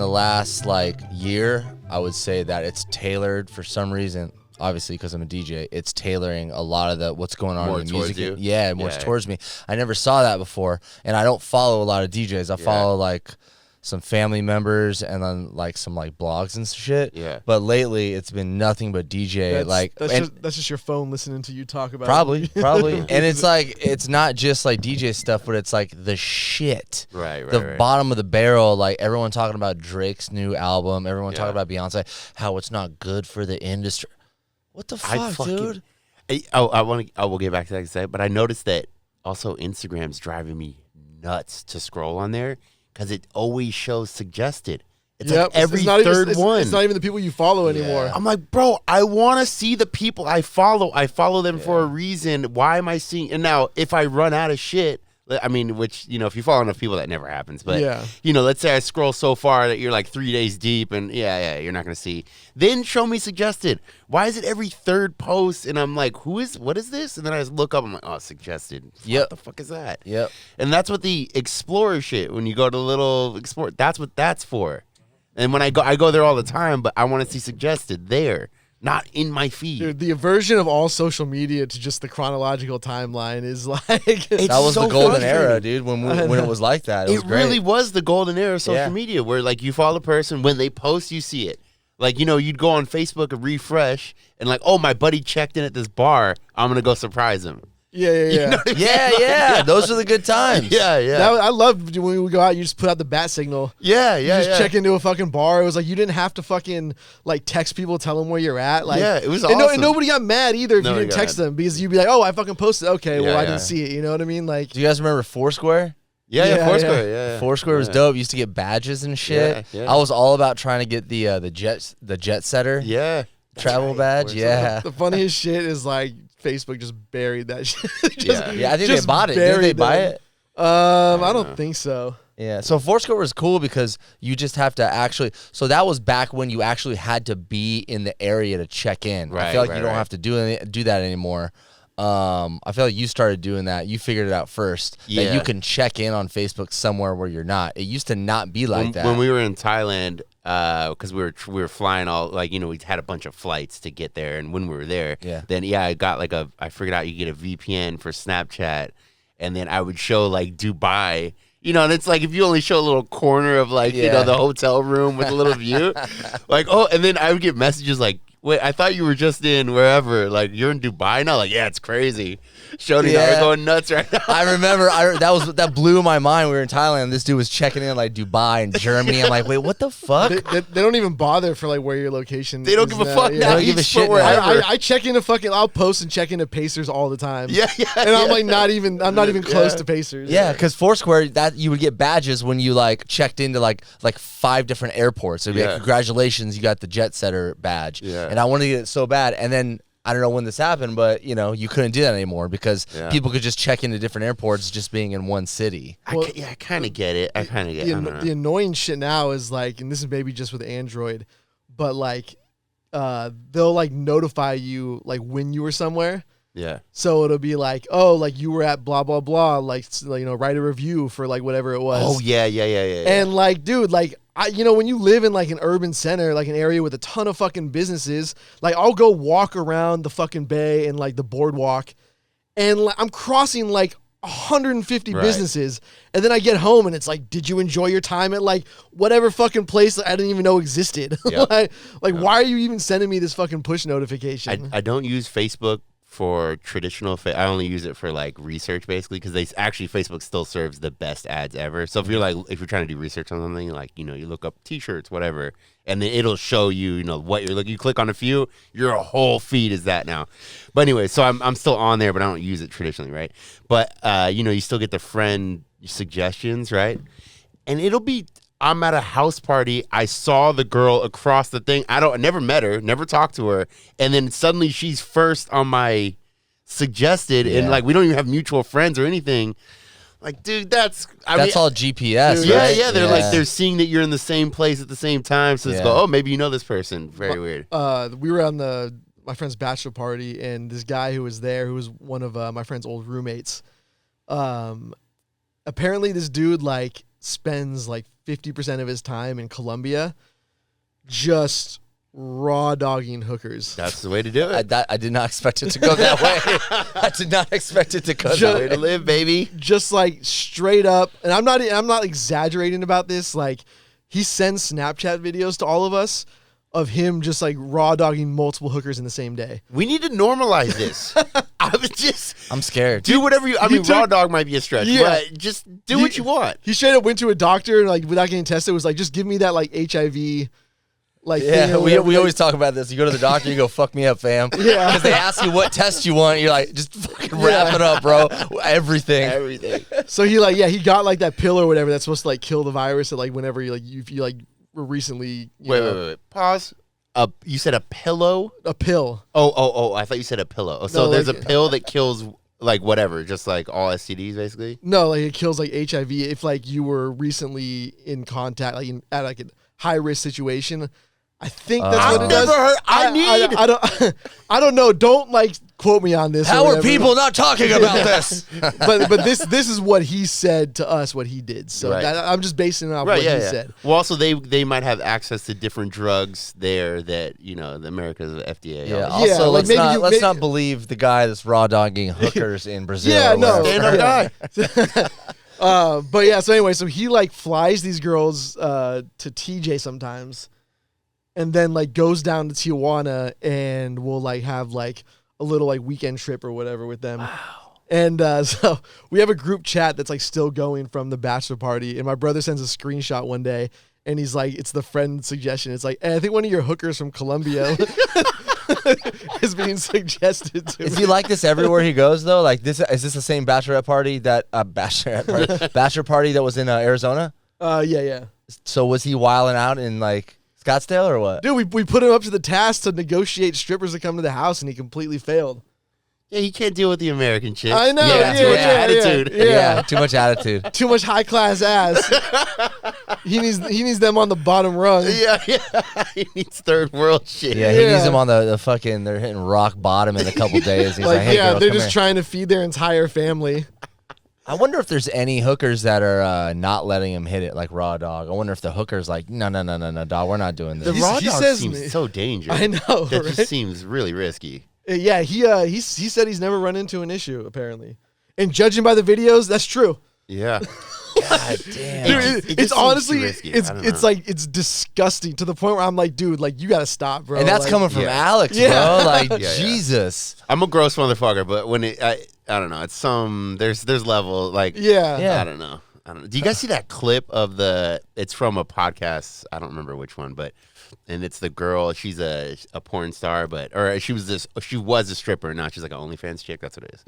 the last like year, I would say that it's tailored for some reason. Obviously, because I'm a DJ, it's tailoring a lot of what's going on more in the towards music. you? Yeah, more towards me. I never saw that before, and I don't follow a lot of DJs. I follow like some family members and then like some like blogs and shit. Yeah. But lately, it's been nothing but DJ. That's just your phone listening to you talk about. Probably. And it's like it's not just like DJ stuff, but it's like the shit. Right. The bottom of the barrel. Like everyone talking about Drake's new album. Everyone talking about Beyonce. How it's not good for the industry. What the fuck, dude? I will get back to that in a second, but I noticed that also Instagram's driving me nuts to scroll on there because it always shows suggested. It's like every third one. It's not even the people you follow anymore. I'm like, bro, I want to see the people I follow. I follow them for a reason. Why am I seeing? And now, if I run out of shit, I mean, which, you know, if you follow enough people, that never happens. But, you know, let's say I scroll so far that you're like 3 days deep and you're not going to see. Then show me suggested. Why is it every third post? And I'm like, what is this? And then I just look up, I'm like, oh, suggested. What the fuck is that? Yep. And that's what the Explorer shit, when you go to little Explorer, that's what that's for. And when I go there all the time, but I want to see suggested there. Not in my feed. Dude, the aversion of all social media to just the chronological timeline is like... that was the golden era, dude, when it was like that. It really was the golden era of social media where, like, you follow a person, when they post, you see it. Like, you know, you'd go on Facebook and refresh and like, oh, my buddy checked in at this bar. I'm going to go surprise him. Yeah. You know what I mean? Yeah. Those are the good times. Yeah. I love when we go out, you just put out the bat signal. Yeah. You just check into a fucking bar. It was like you didn't have to fucking like text people, tell them where you're at. Like, it was awesome. And nobody got mad either if you didn't text them because you'd be like, oh, I fucking posted. Okay, well, I didn't see it. You know what I mean? Like, do you guys remember Foursquare? Yeah, Foursquare. Yeah. Foursquare was dope. You used to get badges and shit. Yeah. I was all about trying to get the jet setter. Yeah. Travel badge. Yeah. The funniest shit is like Facebook just buried that shit. I think they bought it. Did they buy it? I don't think so. Yeah. So Foursquare was cool because you just have to actually. So that was back when you actually had to be in the area to check in. I feel like you don't have to do that anymore. I feel like you started doing that. You figured it out first. Yeah. That you can check in on Facebook somewhere where you're not. It used to not be like that. When we were in Thailand, because we were flying all, like, you know, we had a bunch of flights to get there, and when we were there, then I got like I figured out you get a VPN for Snapchat, and then I would show like Dubai. You know, and it's like if you only show a little corner of like, you know, the hotel room with a little view, like, oh, and then I would get messages like, wait, I thought you were just in wherever. Like, you're in Dubai now? Like, yeah, it's crazy. Shoney and I are going nuts right now. I remember that blew my mind. We were in Thailand. This dude was checking in like Dubai and Germany. I'm like, wait, what the fuck? They don't even bother for like where your location. They don't give a fuck now. They don't give a shit. I check into I'll post and check into Pacers all the time. Yeah. And I'm like not even close to Pacers. Yeah, because Foursquare, that you would get badges when you like checked into like 5 different airports. It'd be like, congratulations, you got the jet setter badge. Yeah. And I wanted to get it so bad, and then I don't know when this happened, but you know, you couldn't do that anymore because people could just check into different airports just being in one city. I kind of get it. The annoying shit now is like, and this is maybe just with Android, but like they'll like notify you like when you were somewhere. Yeah. So it'll be like, oh, like you were at blah blah blah, like, you know, write a review for like whatever it was. Oh yeah. And like, dude, like, you know, when you live in like an urban center, like an area with a ton of fucking businesses, like I'll go walk around the fucking bay and like the boardwalk, and like, I'm crossing like 150 businesses, and then I get home and it's like, did you enjoy your time at like whatever fucking place that I didn't even know existed? Why are you even sending me this fucking push notification? I don't use Facebook for traditional. I only use it for like research, basically, because Facebook still serves the best ads ever. So if you're trying to do research on something, like, you know, you look up T-shirts, whatever, and then it'll show you, you know, what you're looking. You click on a few, your whole feed is that now. But anyway, so I'm still on there, but I don't use it traditionally, right? But you know, you still get the friend suggestions, right? And it'll be, I'm at a house party. I saw the girl across the thing. I never met her, never talked to her. And then suddenly she's first on my suggested, and like, we don't even have mutual friends or anything. Like, dude, that's all GPS, dude, right? Yeah. They're seeing that you're in the same place at the same time. So it's oh, maybe you know this person. Very weird. We were on my friend's bachelor party, and this guy who was there, who was one of my friend's old roommates, apparently this dude like spends like 50% of his time in Colombia just raw dogging hookers. That's the way to do it. I did not expect it to go that way. I did not expect it to go that way. Way to live, baby. Just like straight up, and I'm not exaggerating about this. Like, he sends Snapchat videos to all of us of him just like raw dogging multiple hookers in the same day. We need to normalize this. I'm scared. Do whatever you. I mean, raw dog might be a stretch, but just do what you want. He straight up went to a doctor and like without getting tested was like, just give me that like HIV. Like, yeah, we always talk about this. You go to the doctor, you go, fuck me up, fam. Yeah. Because they ask you what test you want. You're like, just fucking wrap it up, bro. Everything. So he he got like that pill or whatever that's supposed to like kill the virus. That like whenever you were recently. Wait. Pause. You said a pillow? A pill. Oh, I thought you said a pillow. Oh, so No, there's like, a pill that kills like whatever, just like all STDs basically? No, like it kills like HIV if like you were recently in contact, like at like a high risk situation. I think that's what it does. I've never heard. I don't know. Don't like quote me on this. How are people not talking about this? but this is what he said to us. What he did. So Right. I'm just basing it off what he said. Well, also they might have access to different drugs there that the America's FDA. Yeah. obviously. Also, like let's not believe the guy that's raw dogging hookers in Brazil. Yeah, or no. wherever. Stand-up guy. But yeah. So anyway, so he like flies these girls to TJ sometimes. And then like goes down to Tijuana and will like have like a little like weekend trip or whatever with them. Wow. And so we have a group chat that's like still going from the bachelor party. And my brother sends a screenshot one day and he's like, it's the friend suggestion. It's like, hey, I think one of your hookers from Colombia is being suggested to Is me. he like this everywhere he goes though? Like this is this the same bachelorette party that bachelor party that was in Arizona? Yeah. So was he wilding out in like Scottsdale or what? Dude, we put him up to the task to negotiate strippers to come to the house and he completely failed. Yeah, he can't deal with the American chicks. I know. Yeah, too much attitude. Yeah, too much attitude. Too much high class ass. He needs them on the bottom rung. Yeah. He needs third world shit. Yeah, he needs them on the fucking. They're hitting rock bottom in a couple days. He's like, hey, girl, they're come just here. trying to feed their entire family. I wonder if there's any hookers that are not letting him hit it like raw dog. I wonder if the hooker's like, no, dog, we're not doing The this. raw he dog says seems so dangerous. I know, That right? just seems really risky. Yeah, he said he's never run into an issue apparently, and judging by the videos, that's true. Yeah. God damn. Dude, It just it's seems honestly, too risky. it's I don't it's know. like it's disgusting to the point where I'm like, dude, like you gotta stop, bro. And that's Like, coming from Yeah. Alex, Yeah. bro. Like, Yeah. Jesus. I'm a gross motherfucker, but when I don't know, it's there's level like Yeah. I don't know. Do you guys see that clip of it's from a podcast, I don't remember which one, and it's the girl, she's a porn star, she was a stripper, now she's like an OnlyFans chick, that's what it is.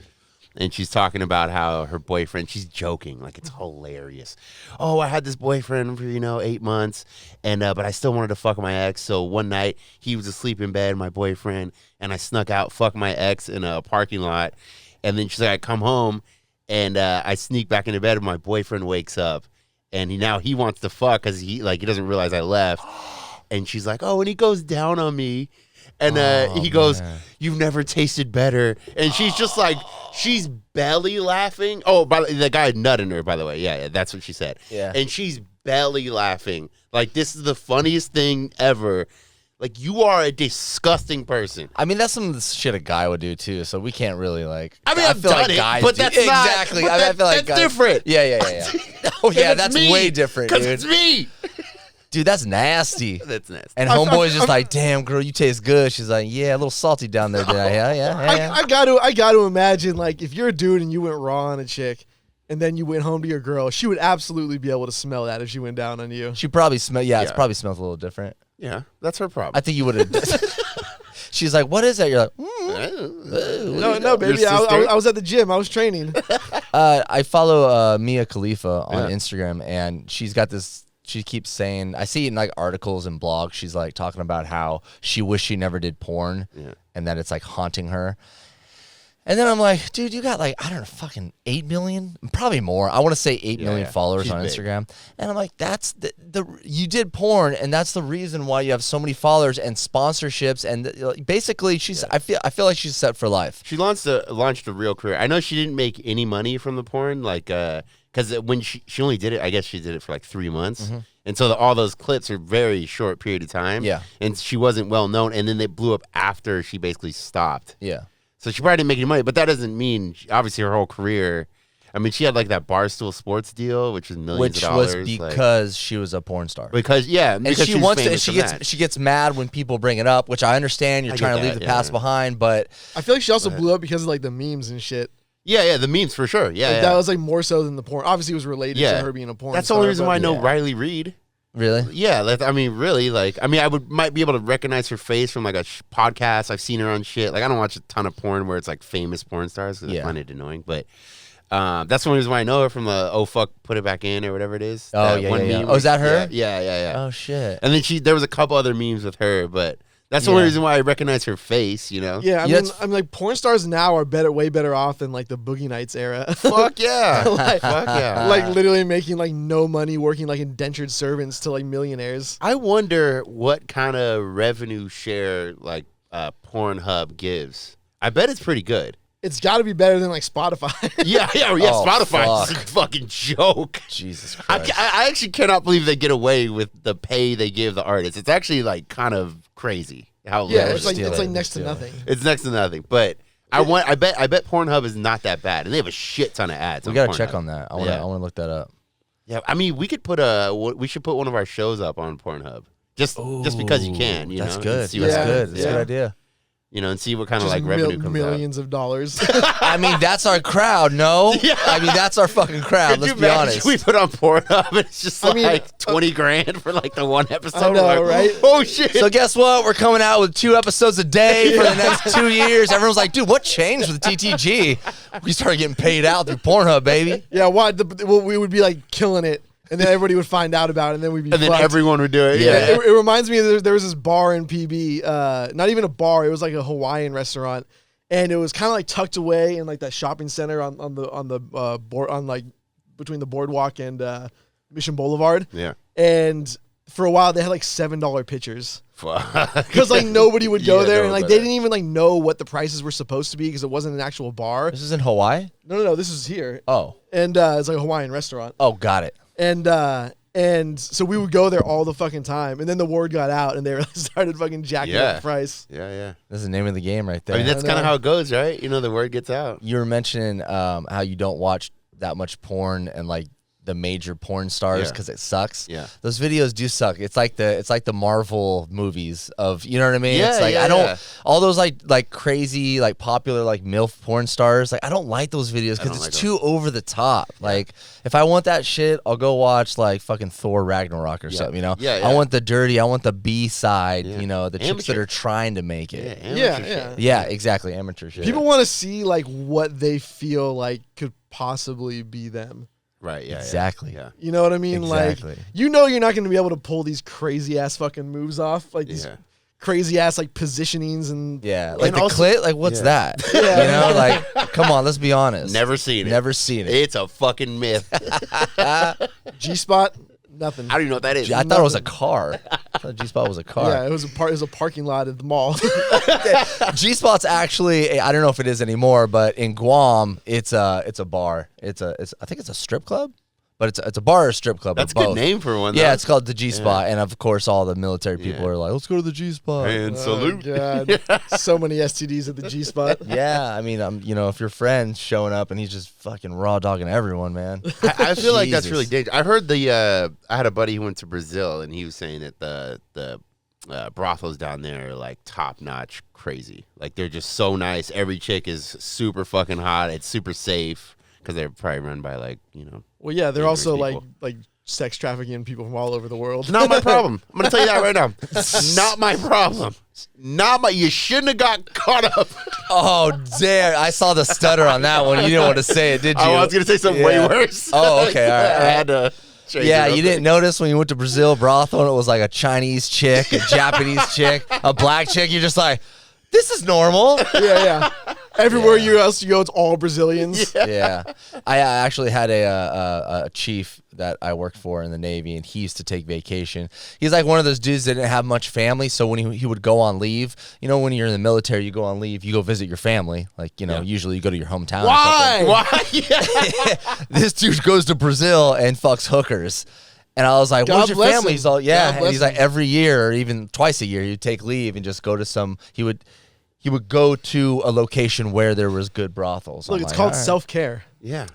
And she's talking about how her boyfriend, she's joking, like it's hilarious. Oh, I had this boyfriend for, 8 months, and but I still wanted to fuck my ex. So one night he was asleep in bed, my boyfriend, and I snuck out, fuck my ex in a parking lot. And then she's like, I come home and I sneak back into bed and my boyfriend wakes up and he wants to fuck because he doesn't realize I left. And she's like, oh, and he goes down on me. And he goes, you've never tasted better. And she's just like, she's belly laughing. Oh, the guy had nut in her, by the way. Yeah, that's what she said. Yeah. And she's belly laughing. Like, this is the funniest thing ever. Like, you are a disgusting person. I mean, that's some of the shit a guy would do too. So we can't really like. I mean, I've feel done like it, guys but do- that's not- exactly. but I feel like that's guys, different. Yeah. Oh yeah, It's that's me. way different, 'Cause dude. it's me. Dude, that's nasty. That's nasty. And homeboy's just like, damn, girl, you taste good. She's like, yeah, a little salty down there, did I? Yeah. I got to imagine like if you're a dude and you went raw on a chick, and then you went home to your girl, she would absolutely be able to smell that if she went down on you. She probably smell. Yeah, it Yeah. probably smells a little different. Yeah, that's her problem. I think you would have. She's like, what is that? You're like, No, baby. Your sister? I was at the gym. I was training. I follow Mia Khalifa on Yeah. Instagram, and she's got this. She keeps saying, I see it in like articles and blogs. She's like talking about how she wished she never did porn, and that it's like haunting her. And then I'm like, dude, you got like, I don't know, fucking 8 million, probably more. I want to say 8 million followers She's on big. Instagram. And I'm like, that's you did porn, and that's the reason why you have so many followers and sponsorships. And basically, I feel like she's set for life. She launched a real career. I know she didn't make any money from the porn, like because when she only did it, I guess she did it for like 3 months, And so all those clips are very short period of time. Yeah. And she wasn't well known. And then they blew up after she basically stopped. Yeah. So she probably didn't make any money. But that doesn't mean, obviously, her whole career. I mean, she had like that Barstool Sports deal, which was millions of dollars. Which was because she was a porn star. Because she wants to. She gets mad when people bring it up, which I understand. You're trying to leave the past behind, but I feel like she also blew up because of like the memes and shit. Yeah, the memes for sure. Yeah, that was like more so than the porn. Obviously, it was related to her being a porn. That's the only reason why I know Riley Reid. Really? Yeah, I mean, really, might be able to recognize her face from like a podcast. I've seen her on shit. Like, I don't watch a ton of porn where it's like famous porn stars because I find it annoying. But that's the only reason why I know her from the "Oh fuck, put it back in" or whatever it is. Oh yeah. Oh, is that her? Yeah. Oh shit. And then there was a couple other memes with her, but. That's the only reason why I recognize her face, you know? Yeah, I mean, like, porn stars now are way better off than, like, the Boogie Nights era. Fuck yeah. Fuck yeah. Like, literally making, like, no money working, like, indentured servants to, like, millionaires. I wonder what kind of revenue share, like, Pornhub gives. I bet it's pretty good. It's got to be better than, like, Spotify. Yeah, Spotify is a fucking joke. Jesus Christ. I actually cannot believe they get away with the pay they give the artists. It's actually, like, kind of crazy. It's like next to nothing. It's next to nothing. But I bet Pornhub is not that bad, and they have a shit ton of ads. We gotta check on that. I want to look that up. Yeah, I mean, we should put one of our shows up on Pornhub just because you can. You that's know, good. That's good. That's a good idea. You know, and see what kind of like revenue comes millions of dollars. I mean, that's our crowd, no? Yeah. I mean, that's our fucking crowd. Let's be honest. We put on Pornhub and it's just like 20 grand for like the one episode. I know, right? Oh shit! So guess what? We're coming out with 2 episodes a day for the next 2 years. Everyone's like, dude, what changed with TTG? We started getting paid out through Pornhub, baby. Yeah, why? We would be like killing it. And then everybody would find out about it, and then we'd be And then everyone would do it. Yeah. It reminds me of there was this bar in PB, not even a bar, it was like a Hawaiian restaurant, and it was kind of like tucked away in like that shopping center on the board, on like between the boardwalk and Mission Boulevard. Yeah. And for a while they had like $7 pitchers. Fuck. Because like nobody would go there, and like they didn't even like know what the prices were supposed to be because it wasn't an actual bar. This is in Hawaii? No, this is here. Oh. And it's like a Hawaiian restaurant. Oh, got it. And so we would go there all the fucking time, and then the word got out, and they started fucking jacking up the price. Yeah. That's the name of the game right there. I mean, that's kind of how it goes, right? You know, the word gets out. You were mentioning how you don't watch that much porn and like the major porn stars because it sucks. Yeah, those videos do suck. It's like the Marvel movies of, you know what I mean? Yeah, it's like I don't all those like crazy like popular like MILF porn stars. Like I don't like those videos because it's too over the top. Yeah. Like if I want that shit, I'll go watch like fucking Thor Ragnarok or something. You know? Yeah. I want the dirty. I want the B side. You know, the chicks that are trying to make it. Yeah, exactly. Amateur shit. People want to see like what they feel like could possibly be them. Right, yeah. Exactly. Yeah. You know what I mean? Exactly. Like, you know you're not going to be able to pull these crazy ass fucking moves off. Like these crazy ass like positionings and like the clit, like what's that? You know, like come on, let's be honest. Never seen it. It's a fucking myth. G-spot, nothing. I don't even know what that is. I thought it was a car. I thought G-spot was a car. Yeah, it was a parking lot at the mall. G-spot's actually, I don't know if it is anymore, but in Guam, it's a bar. I think it's a strip club. But it's a bar or a strip club. That's a both. good name for one. Yeah, it's called the G-Spot, and of course, all the military people are like, "Let's go to the G-Spot." And salute. God. So many STDs at the G-Spot. Yeah, I mean, you know, if your friend's showing up and he's just fucking raw dogging everyone, man. I feel like that's really dangerous. I heard I had a buddy who went to Brazil, and he was saying that the brothels down there are like top notch, crazy. Like they're just so nice. Every chick is super fucking hot. It's super safe because they're probably run by like, you know. Well, yeah, they're also like sex trafficking people from all over the world. Not my problem. I'm gonna tell you that right now. Not my problem. You shouldn't have got caught up. Oh damn! I saw the stutter on that one. You didn't want to say it, did you? Oh, I was gonna say something way worse. Oh, okay. All right. I had to. Yeah, you didn't notice when you went to Brazil brothel and it was like a Chinese chick, a Japanese chick, a black chick. You're just like, this is normal. Yeah. Everywhere else you go, it's all Brazilians. Yeah. I actually had a chief that I worked for in the Navy, and he used to take vacation. He's like one of those dudes that didn't have much family, so when he would go on leave, you know, when you're in the military, you go on leave, you go visit your family. Like, you know, usually you go to your hometown. Why? Why? This dude goes to Brazil and fucks hookers. And I was like, God where's your bless family? him. He's all, yeah. God And he's bless like, every year or even twice a year, he'd take leave and just go to he would go to a location where there was good brothels. Look, I'm it's like, called all right. self-care. Yeah.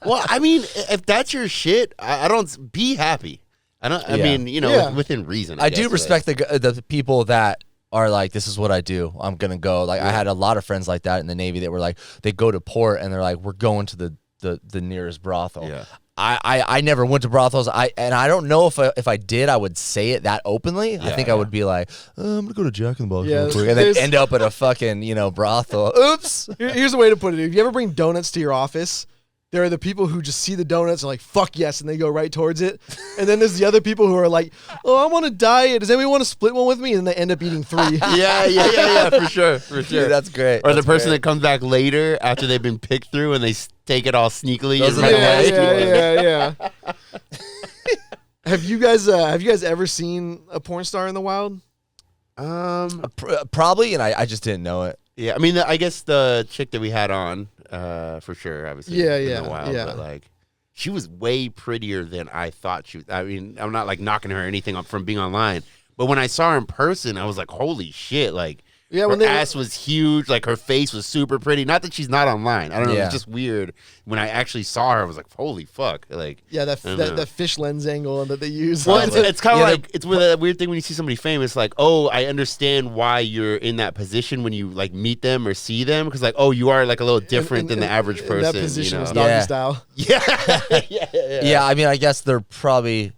Well, I mean, if that's your shit, I don't be happy. I mean, you know, Yeah. within reason. I guess, do respect the people that are like, this is what I do. I'm going to go. Like, I had a lot of friends like that in the Navy that were like, they go to port and they're like, we're going to the nearest brothel. Yeah. I never went to brothels. I don't know if I did, I would say it that openly. I think I would be like, I'm gonna go to Jack in the Box real quick, and then end up at a fucking brothel. Oops. Here's the way to put it. If you ever bring donuts to your office, there are the people who just see the donuts and like, fuck yes, and they go right towards it. And then there's the other people who are like, oh, I want to diet. Does anybody want to split one with me? And then they end up eating 3. Yeah, for sure. Dude, that's great. Or the person that comes back later after they've been picked through and they take it all sneakily. Those and are run the away. Yeah. Have you guys ever seen a porn star in the wild? Probably, and I just didn't know it. Yeah, I mean, I guess the chick that we had on, for sure, obviously. in the wild, but like, she was way prettier than I thought she was. I mean, I'm not like knocking her or anything from being online, but when I saw her in person, I was like, holy shit, like, her ass was huge, like her face was super pretty. Not that she's not online. I don't know. It was just weird. When I actually saw her, I was like, holy fuck. Like, that fish lens angle that they use. Well, it's kind of like, it's that weird thing when you see somebody famous, like, oh, I understand why you're in that position when you like meet them or see them. Because like, oh, you are like a little different than the average person. That position is know? doggy style. Yeah, I mean, I guess they're probably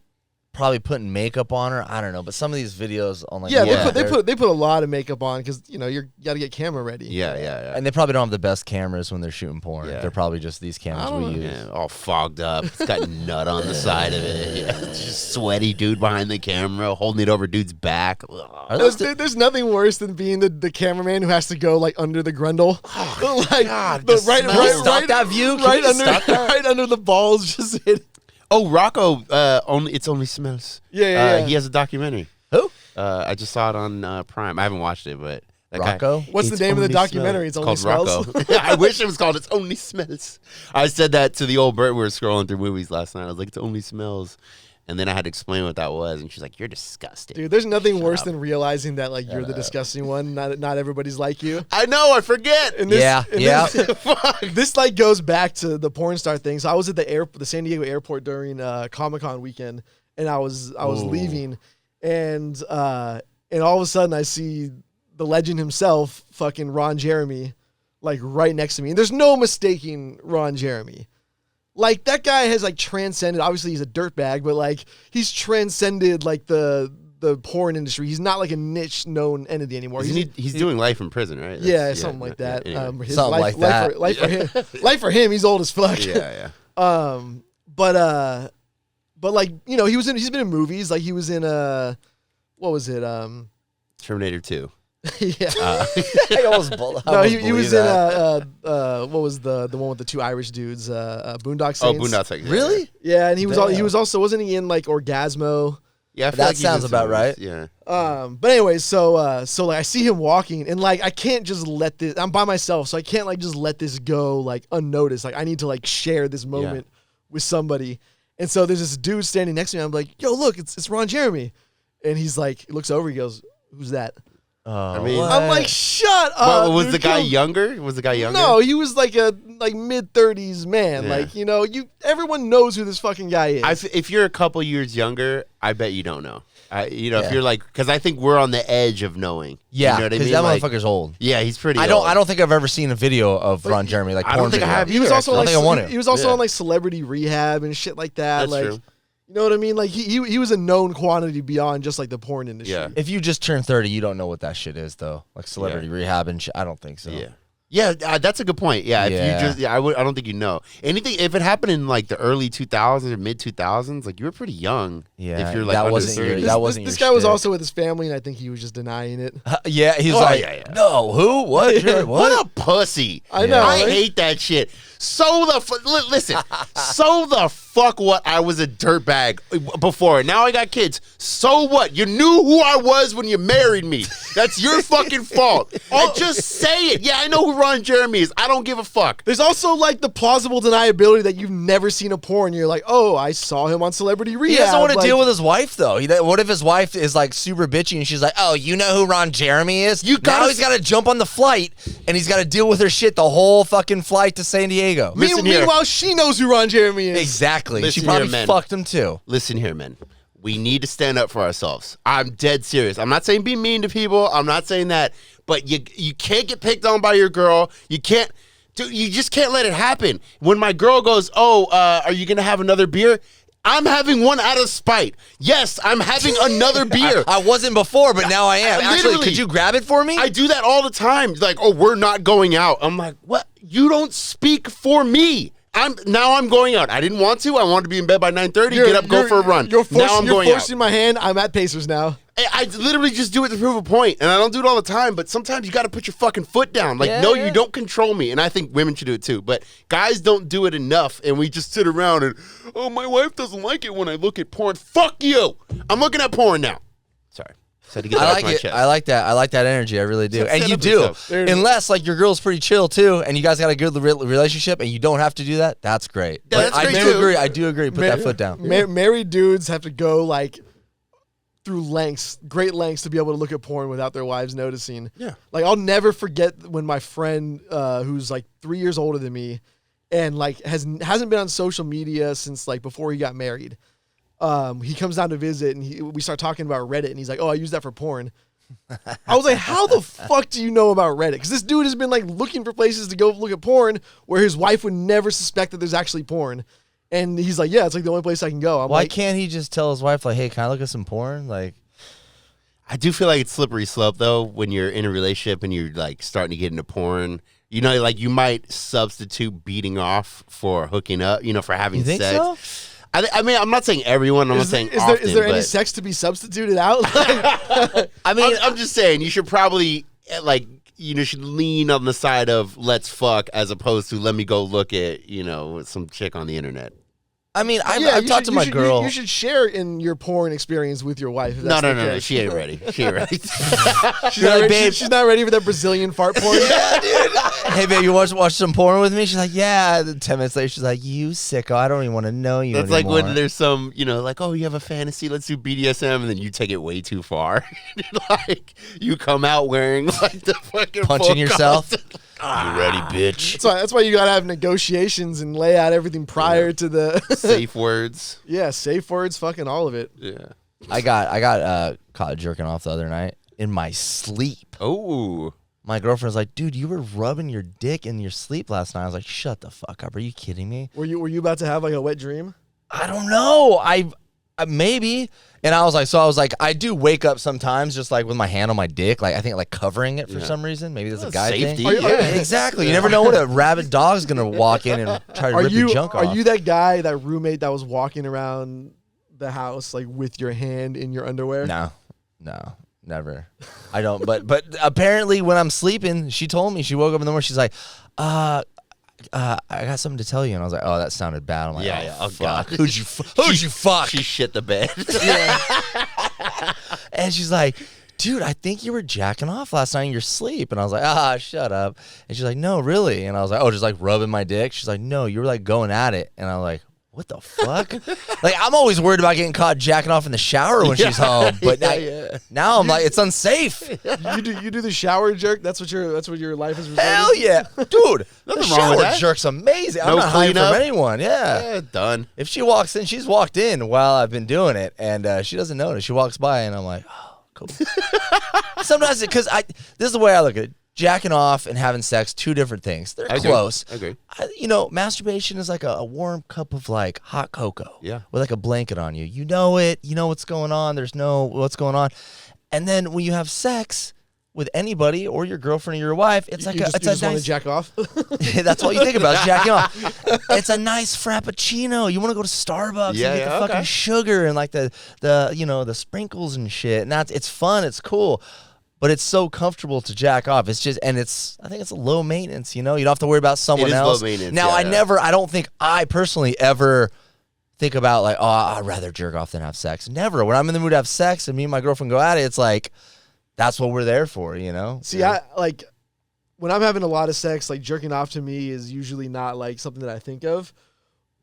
putting makeup on her. I don't know, but some of these videos on like they put a lot of makeup on because you got to get camera ready. Yeah. And they probably don't have the best cameras when they're shooting porn. Yeah. They're probably just these cameras we use. Yeah, all fogged up. It's got nut on the side of it. Yeah, it's just sweaty dude behind the camera holding it over dude's back. There's nothing worse than being the cameraman who has to go like under the grundle. Oh, like God, stop that view. Right under the balls, just hit. Oh, Rocco, It's Only Smells. Yeah. He has a documentary. Who? I just saw it on Prime. I haven't watched it, but that Rocco? What's the name of the documentary? It's Only Smells. Rocco. I wish it was called It's Only Smells. I said that to the old Bert. We were scrolling through movies last night. I was like, It's Only Smells. And then I had to explain what that was, and she's like, "You're disgusting." Dude, there's nothing worse than realizing that like you're the disgusting one. Not everybody's like you. I know. I forget. And this, yeah. This like goes back to the porn star thing. So I was at the San Diego airport during Comic-Con weekend, and I was leaving, and all of a sudden I see the legend himself, fucking Ron Jeremy, like right next to me. And there's no mistaking Ron Jeremy. Like, that guy has, like, transcended. Obviously, he's a dirtbag, but, like, he's transcended, like, the porn industry. He's not, like, a niche-known entity anymore. He's doing life in prison, right? Something like that. Anyway. Something like that. Life for him, he's old as fuck. Yeah. But, like, you know, he's been in movies. Like, he was in, what was it? Terminator 2. Yeah. I almost he was in what was the one with the 2 Irish dudes? Boondock Saints. Oh, Boondock Saints. Really? Yeah, and he was also wasn't he in like Orgasmo? Yeah, that sounds about right. Yeah. But anyways, so like I see him walking, and like I can't just let this. I'm by myself, so I can't like just let this go like unnoticed. Like I need to like share this moment with somebody. And so there's this dude standing next to me. I'm like, yo, look, it's Ron Jeremy, and he's like, he looks over, he goes, who's that? I mean, I'm like, shut up. Was the guy younger? Was the guy younger? No, he was like a mid-30s man. Yeah. Like, you know, everyone knows who this fucking guy is. If you're a couple years younger, I bet you don't know. If you're like, because I think we're on the edge of knowing. Yeah, you know what I mean? that like, motherfucker's old. Yeah, he's pretty. I don't think I've ever seen a video of Ron Jeremy like. I don't think I have. He was also I like, think I want it. He was also on like Celebrity Rehab and shit like that. That's like, true. You know what I mean? Like he was a known quantity beyond just like the porn industry. Yeah. If you just turn 30, you don't know what that shit is though. Like Celebrity Rehab and shit. I don't think so. Yeah, that's a good point. Yeah, if Yeah. you just, I don't think you know anything. If it happened in like the early 2000s or mid 2000s, like you were pretty young. Yeah, if you're like that under wasn't 30. This guy was also with his family, and I think he was just denying it. Yeah, he's Oh, like, yeah. no, who? What? What a pussy! I know. I right? hate that shit. Listen. So the fuck what? I was a dirtbag before. Now I got kids. So what? You knew who I was when you married me. That's your fucking fault. And just say it. Yeah, I know who Ron Jeremy is. I don't give a fuck. There's also like the plausible deniability that you've never seen a porn. You're like, oh, I saw him on Celebrity Rehab. He doesn't want to deal with his wife though. What if his wife is like super bitchy and she's like, oh, you know who Ron Jeremy is? Now he's got to jump on the flight and he's got to deal with her shit the whole fucking flight to San Diego. Meanwhile, she knows who Ron Jeremy is. Exactly. She probably fucked him too. Listen here, man. We need to stand up for ourselves. I'm dead serious. I'm not saying be mean to people. I'm not saying that. But you can't get picked on by your girl. You can't. Dude, you just can't let it happen. When my girl goes, oh, are you going to have another beer? I'm having one out of spite. Yes, I'm having another beer. I wasn't before, but now I am. Actually, could you grab it for me? I do that all the time. Like, oh, we're not going out. I'm like, what? You don't speak for me. I'm going out. I didn't want to. I wanted to be in bed by 9:30. Get up, go for a run. Now I'm going out. You're forcing my hand. I'm at Pacers now. I literally just do it to prove a point, and I don't do it all the time, but sometimes you got to put your fucking foot down. Like, you don't control me, and I think women should do it too, but guys don't do it enough, and we just sit around and, oh, my wife doesn't like it when I look at porn. Fuck you. I'm looking at porn now. Sorry. I like it. I like that. I like that energy. I really do. And you do. Unless like your girl's pretty chill too, and you guys got a good relationship, and you don't have to do that. That's great. Yeah, I do agree. I do agree. Put that foot down. Married dudes have to go like through great lengths to be able to look at porn without their wives noticing. Yeah. Like I'll never forget when my friend who's like 3 years older than me, and like hasn't been on social media since like before he got married. He comes down to visit and we start talking about Reddit and he's like, oh, I use that for porn. I was like, how the fuck do you know about Reddit? Because this dude has been like looking for places to go look at porn where his wife would never suspect that there's actually porn. And he's like, yeah, it's like the only place I can go. Why can't he just tell his wife like, hey, can I look at some porn? Like, I do feel like it's slippery slope though when you're in a relationship and you're like starting to get into porn. You know, like you might substitute beating off for hooking up, you know, for having sex. So? I mean, I'm not saying everyone. I'm not saying often. Is there any sex to be substituted out? I mean, I'm just saying you should probably like should lean on the side of let's fuck as opposed to let me go look at some chick on the internet. I mean, I've talked to my girl. You should share in your porn experience with your wife. If that's no. She ain't ready. She ain't ready. She's not ready for that Brazilian fart porn. Yeah, dude. Hey, babe, you watch some porn with me? She's like, yeah. Then 10 minutes later, she's like, you sicko. I don't even want to know you That's anymore. Like when there's some, like, oh, you have a fantasy. Let's do BDSM. And then you take it way too far. Like, you come out wearing, like, the fucking punching yourself. You ready, bitch? That's why you gotta have negotiations and lay out everything prior to the safe words. Yeah, safe words, fucking all of it. Yeah. I got caught jerking off the other night in my sleep. Oh. My girlfriend's like, dude, you were rubbing your dick in your sleep last night. I was like, shut the fuck up. Are you kidding me? Were you about to have like a wet dream? I don't know. I maybe. And I was like, I do wake up sometimes just like with my hand on my dick. Like I think like covering it for some reason. Maybe there's a guy safety. thing. Exactly. You never know when a rabid dog's going to walk in and try to rip your junk off. Are you that guy, that roommate that was walking around the house like with your hand in your underwear? No, never. I don't. But apparently when I'm sleeping, she told me, she woke up in the morning, she's like, I got something to tell you. And I was like, oh, that sounded bad. I'm like, oh God. Who'd you fuck? She shit the bed. And she's like, dude, I think you were jacking off last night in your sleep. And I was like, shut up. And she's like, no, really? And I was like, oh, just like rubbing my dick? She's like, no, you were like going at it. And I was like, what the fuck? Like, I'm always worried about getting caught jacking off in the shower when she's home. But now I'm like, it's unsafe. You do the shower jerk? That's what your life is reserved? Hell yeah. Dude, the shower jerk's amazing. I'm not hiding from anyone. Yeah, done. If she walks in, she's walked in while I've been doing it. And she doesn't notice. She walks by and I'm like, oh, cool. Sometimes, because this is the way I look at it. Jacking off and having sex, two different things. They're close. I agree. Masturbation is like a warm cup of like hot cocoa. Yeah. With like a blanket on you. You know it. You know what's going on. There's no what's going on. And then when you have sex with anybody or your girlfriend or your wife, it's like you just want to jack off. That's all you think about is jacking off. It's a nice frappuccino. You want to go to Starbucks and get the fucking sugar and like the sprinkles and shit. And it's fun. It's cool. But it's so comfortable to jack off. It's just, I think it's a low maintenance, you don't have to worry about someone else. Low maintenance, now, I don't think I personally ever think about like, oh, I'd rather jerk off than have sex. Never. When I'm in the mood to have sex and me and my girlfriend go at it, it's like, that's what we're there for, you know? See, I like when I'm having a lot of sex, like jerking off to me is usually not like something that I think of.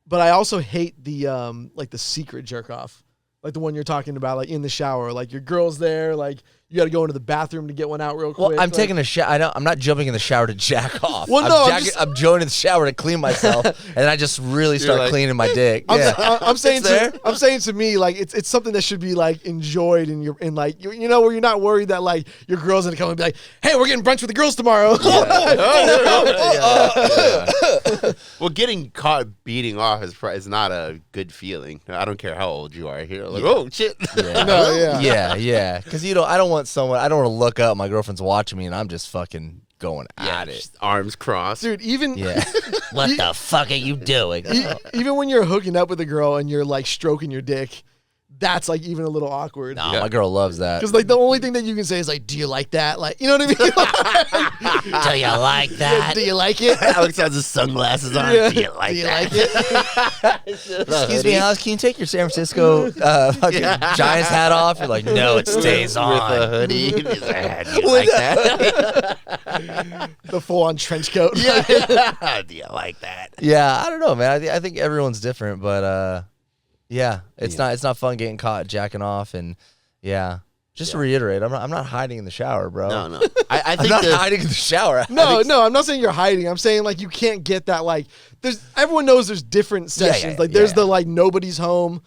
But I also hate the like the secret jerk off. Like the one you're talking about, like in the shower, like your girl's there, like you got to go into the bathroom to get one out real quick. Well, I'm taking a shower. I'm not jumping in the shower to jack off. Well, no, I'm going in the shower to clean myself, and then I just really start cleaning my dick. I'm saying to me, like it's something that should be like enjoyed in your like you know where you're not worried that like your girl's gonna come and be like, hey, we're getting brunch with the girls tomorrow. Well, getting caught beating off is not a good feeling. I don't care how old you are here. Like, oh shit. Yeah. Because I don't want to look up. My girlfriend's watching me, and I'm just fucking going at it, arms crossed, dude. Even what the fuck are you doing? Even when you're hooking up with a girl and you're like stroking your dick. That's like even a little awkward. No, my girl loves that. Because like the only thing that you can say is like, "Do you like that?" Like, you know what I mean? Do you like that? Do you like it? Alex has his sunglasses on. Yeah. Do you like it? Excuse me, Alex. Can you take your San Francisco fucking Giants hat off? You're like, no, it stays on. With a hoodie. Do you like that? The full-on trench coat. Yeah. Do you like that? Yeah, I don't know, man. I think everyone's different, but. Yeah, it's not fun getting caught jacking off, and just to reiterate, I'm not hiding in the shower, bro. No. I think I'm not hiding in the shower. No, I'm not saying you're hiding. I'm saying like you can't get that like everyone knows there's different sessions. There's the like nobody's home,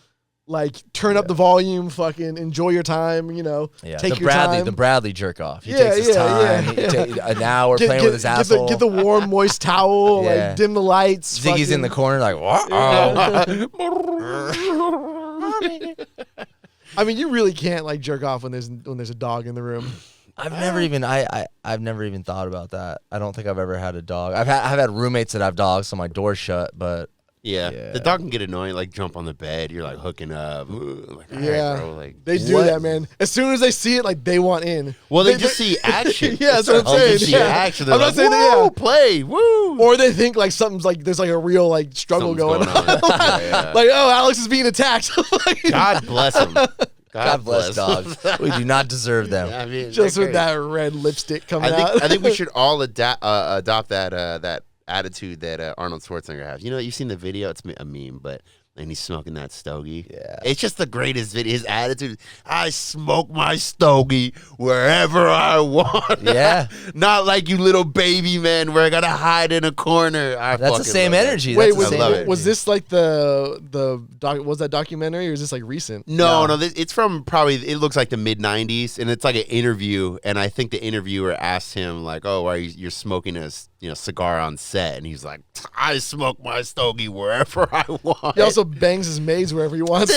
like turn up the volume, fucking enjoy your time, take your time. The Bradley jerk off. He takes his time. He takes an hour playing with his asshole. Get the warm, moist towel, like dim the lights. Ziggy's in the corner like, what? I mean, you really can't like jerk off when there's a dog in the room. I've never even thought about that. I don't think I've ever had a dog. I've had roommates that have dogs, so my door's shut, but. Yeah, the dog can get annoying. Like jump on the bed, you're like hooking up. Like, right, bro, like, they do that, man. As soon as they see it, like they want in. Well, they just see action. Yeah, that's what I'm saying. They see action. They're I'm like, not saying that. Play, woo. Or they think like something's like there's like a real like struggle going on. Like, oh, Alex is being attacked. God bless him. God bless dogs. We do not deserve them. I mean, just with that red lipstick coming out. I think we should all adopt that attitude that Arnold Schwarzenegger has. You've seen the video. It's a meme, and he's smoking that stogie. Yeah, it's just the greatest video. His attitude: I smoke my stogie wherever I want. Yeah, not like you little baby man where I gotta hide in a corner. That's the same energy. Wait, was this like was that documentary or is this like recent? No. It's from probably. It looks like the mid '90s, and it's like an interview. And I think the interviewer asked him like, "Oh, why you're smoking a cigar on set?" And he's like, "I smoke my stogie wherever I want." He also bangs his maids wherever he wants.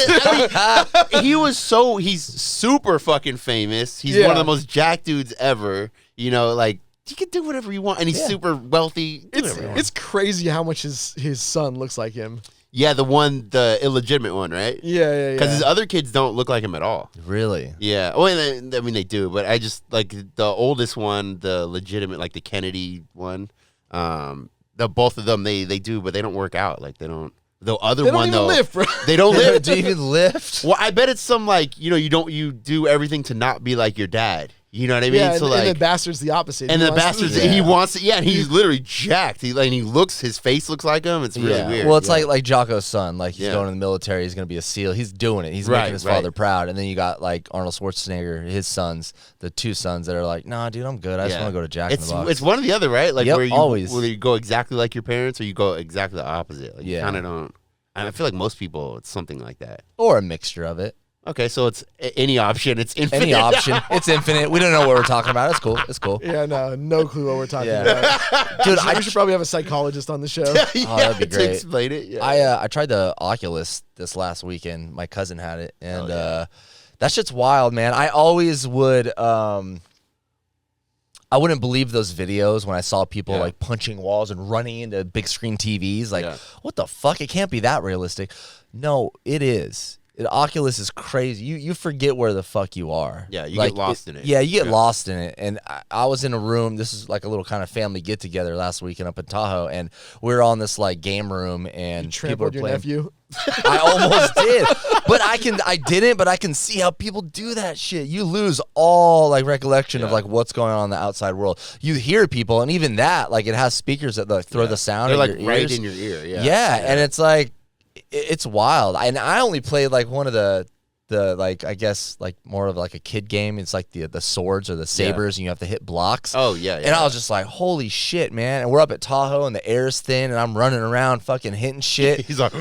He's super fucking famous. He's one of the most jacked dudes ever. Like you can do whatever you want, and he's super wealthy. It's crazy how much his son looks like him. Yeah, the illegitimate one, right? Yeah. Because his other kids don't look like him at all. Really? Yeah. Well, I mean, they do, but I just like the oldest one, the legitimate, like the Kennedy one. Both of them, they do, but they don't work out. Like they don't. The other one though, lift, bro. They don't lift. Do you even lift? Well, I bet it's some like you do everything to not be like your dad. You know what I mean? Yeah, so and the bastard's the opposite. And the bastard's he wants it. Yeah, and he's literally jacked. His face looks like him. It's really weird. Well, it's like Jocko's son. Like he's going in the military. He's going to be a SEAL. He's doing it. He's making his father proud. And then you got like Arnold Schwarzenegger, his sons, the two sons that are like, nah, dude, I'm good. I just want to go to Jack in the Box. It's one or the other, right? Like where you go exactly like your parents, or you go exactly the opposite. Like, you kind of don't. I feel like most people, it's something like that, or a mixture of it. Okay, so it's any option. It's infinite. Any option. It's infinite. We don't know what we're talking about. It's cool. It's cool. Yeah, no clue what we're talking about. Dude, we should probably have a psychologist on the show. Oh, that'd be great. To explain it. Yeah. I tried the Oculus this last weekend. My cousin had it, and that shit's wild, man. I always would. I wouldn't believe those videos when I saw people like punching walls and running into big screen TVs. Like, what the fuck? It can't be that realistic. No, it is. Oculus is crazy. You forget where the fuck you are. Yeah, you get lost in it. Yeah, you get lost in it. And I was in a room. This is like a little kind of family get together last weekend up in Tahoe, and we were all in this like game room, and You trampled your nephew. I almost did, but I didn't. But I can see how people do that shit. You lose all like recollection of like what's going on in the outside world. You hear people, and even that, like it has speakers that like throw the sound. They're in like your right ears. in your ear. Yeah, and it's like it's wild. And I only played like one of the like I guess like more of like a kid game. It's like the swords or the sabers, and you have to hit blocks. Oh yeah. And I was just like, holy shit, man! And we're up at Tahoe, and the air's thin, and I'm running around, fucking hitting shit. He's like,